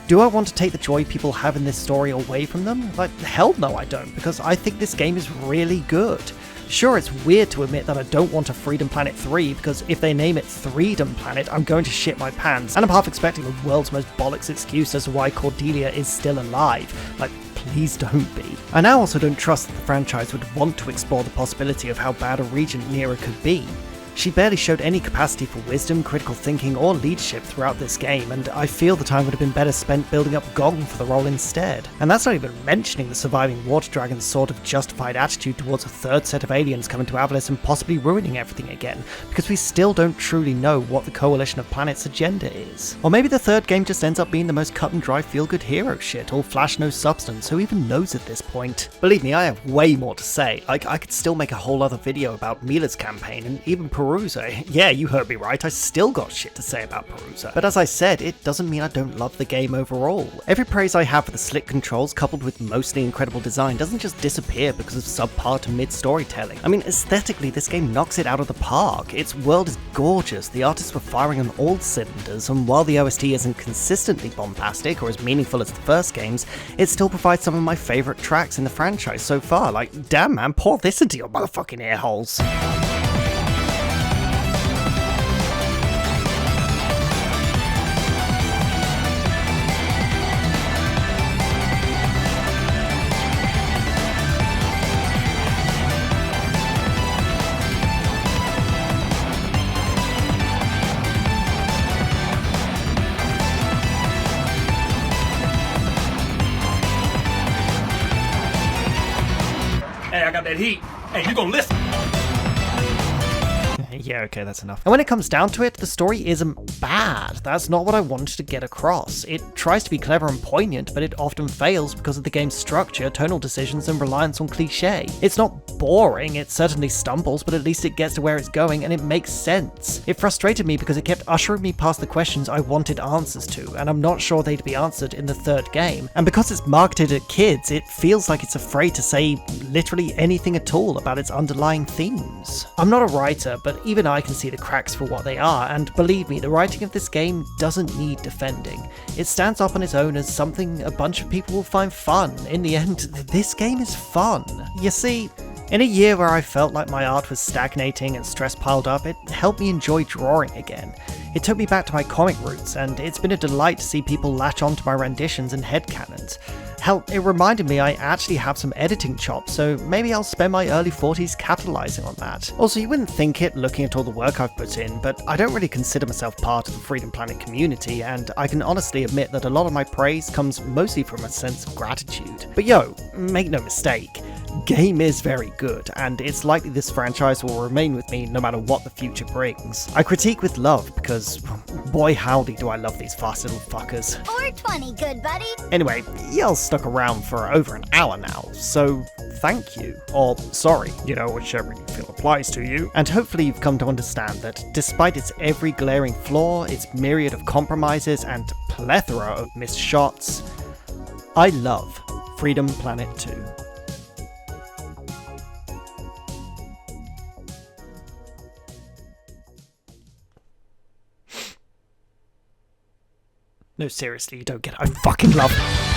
Do I want to take the joy people have in this story away from them? Like, hell no I don't, because I think this game is really good. Sure, it's weird to admit that I don't want a Freedom Planet 3, because if they name it Freedom Planet, I'm going to shit my pants, and I'm half expecting the world's most bollocks excuse as to why Cordelia is still alive. Like, please don't be. I now also don't trust that the franchise would want to explore the possibility of how bad a regent Nira could be. She barely showed any capacity for wisdom, critical thinking, or leadership throughout this game, and I feel the time would have been better spent building up Gong for the role instead. And that's not even mentioning the surviving Water Dragon's sort of justified attitude towards a third set of aliens coming to Avalis and possibly ruining everything again, because we still don't truly know what the Coalition of Planets' agenda is. Or maybe the third game just ends up being the most cut and dry feel-good hero shit, all flash no substance, who even knows at this point? Believe me, I have way more to say. Like, I could still make a whole other video about Mila's campaign, and even Perusa. Yeah, you heard me right, I still got shit to say about Perusa. But as I said, it doesn't mean I don't love the game overall. Every praise I have for the slick controls coupled with mostly incredible design doesn't just disappear because of subpar to mid storytelling. I mean, aesthetically, this game knocks it out of the park. Its world is gorgeous, the artists were firing on all cylinders, and while the OST isn't consistently bombastic or as meaningful as the first games, it still provides some of my favourite tracks in the franchise so far. Like, damn man, pour this into your motherfucking ear holes. Hey, I got that heat. Hey, you gonna listen? Yeah, okay, that's enough. And when it comes down to it, the story isn't bad. That's not what I wanted to get across. It tries to be clever and poignant, but it often fails because of the game's structure, tonal decisions, and reliance on cliché. It's not boring, it certainly stumbles, but at least it gets to where it's going and it makes sense. It frustrated me because it kept ushering me past the questions I wanted answers to, and I'm not sure they'd be answered in the third game. And because it's marketed at kids, it feels like it's afraid to say literally anything at all about its underlying themes. I'm not a writer, but even I can see the cracks for what they are, and believe me, the writing of this game doesn't need defending. It stands up on its own as something a bunch of people will find fun. In the end, this game is fun. You see, in a year where I felt like my art was stagnating and stress piled up, it helped me enjoy drawing again. It took me back to my comic roots, and it's been a delight to see people latch onto my renditions and headcanons. Hell, it reminded me I actually have some editing chops, so maybe I'll spend my early 40s capitalizing on that. Also, you wouldn't think it looking at all the work I've put in, but I don't really consider myself part of the Freedom Planet community, and I can honestly admit that a lot of my praise comes mostly from a sense of gratitude. But yo, make no mistake, game is very good, and it's likely this franchise will remain with me no matter what the future brings. I critique with love because, boy howdy do I love these fast little fuckers. 420, good buddy. Anyway, y'all stuck around for over an hour now, so thank you. Or sorry, whichever you feel applies to you. And hopefully you've come to understand that despite its every glaring flaw, its myriad of compromises, and plethora of missed shots, I love Freedom Planet 2. No, seriously, you don't get it. I fucking love it.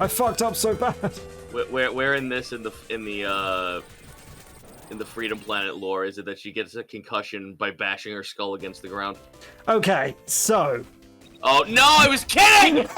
I fucked up so bad. Where in this in the Freedom Planet lore is it that she gets a concussion by bashing her skull against the ground? Okay, so. Oh no, I was kidding!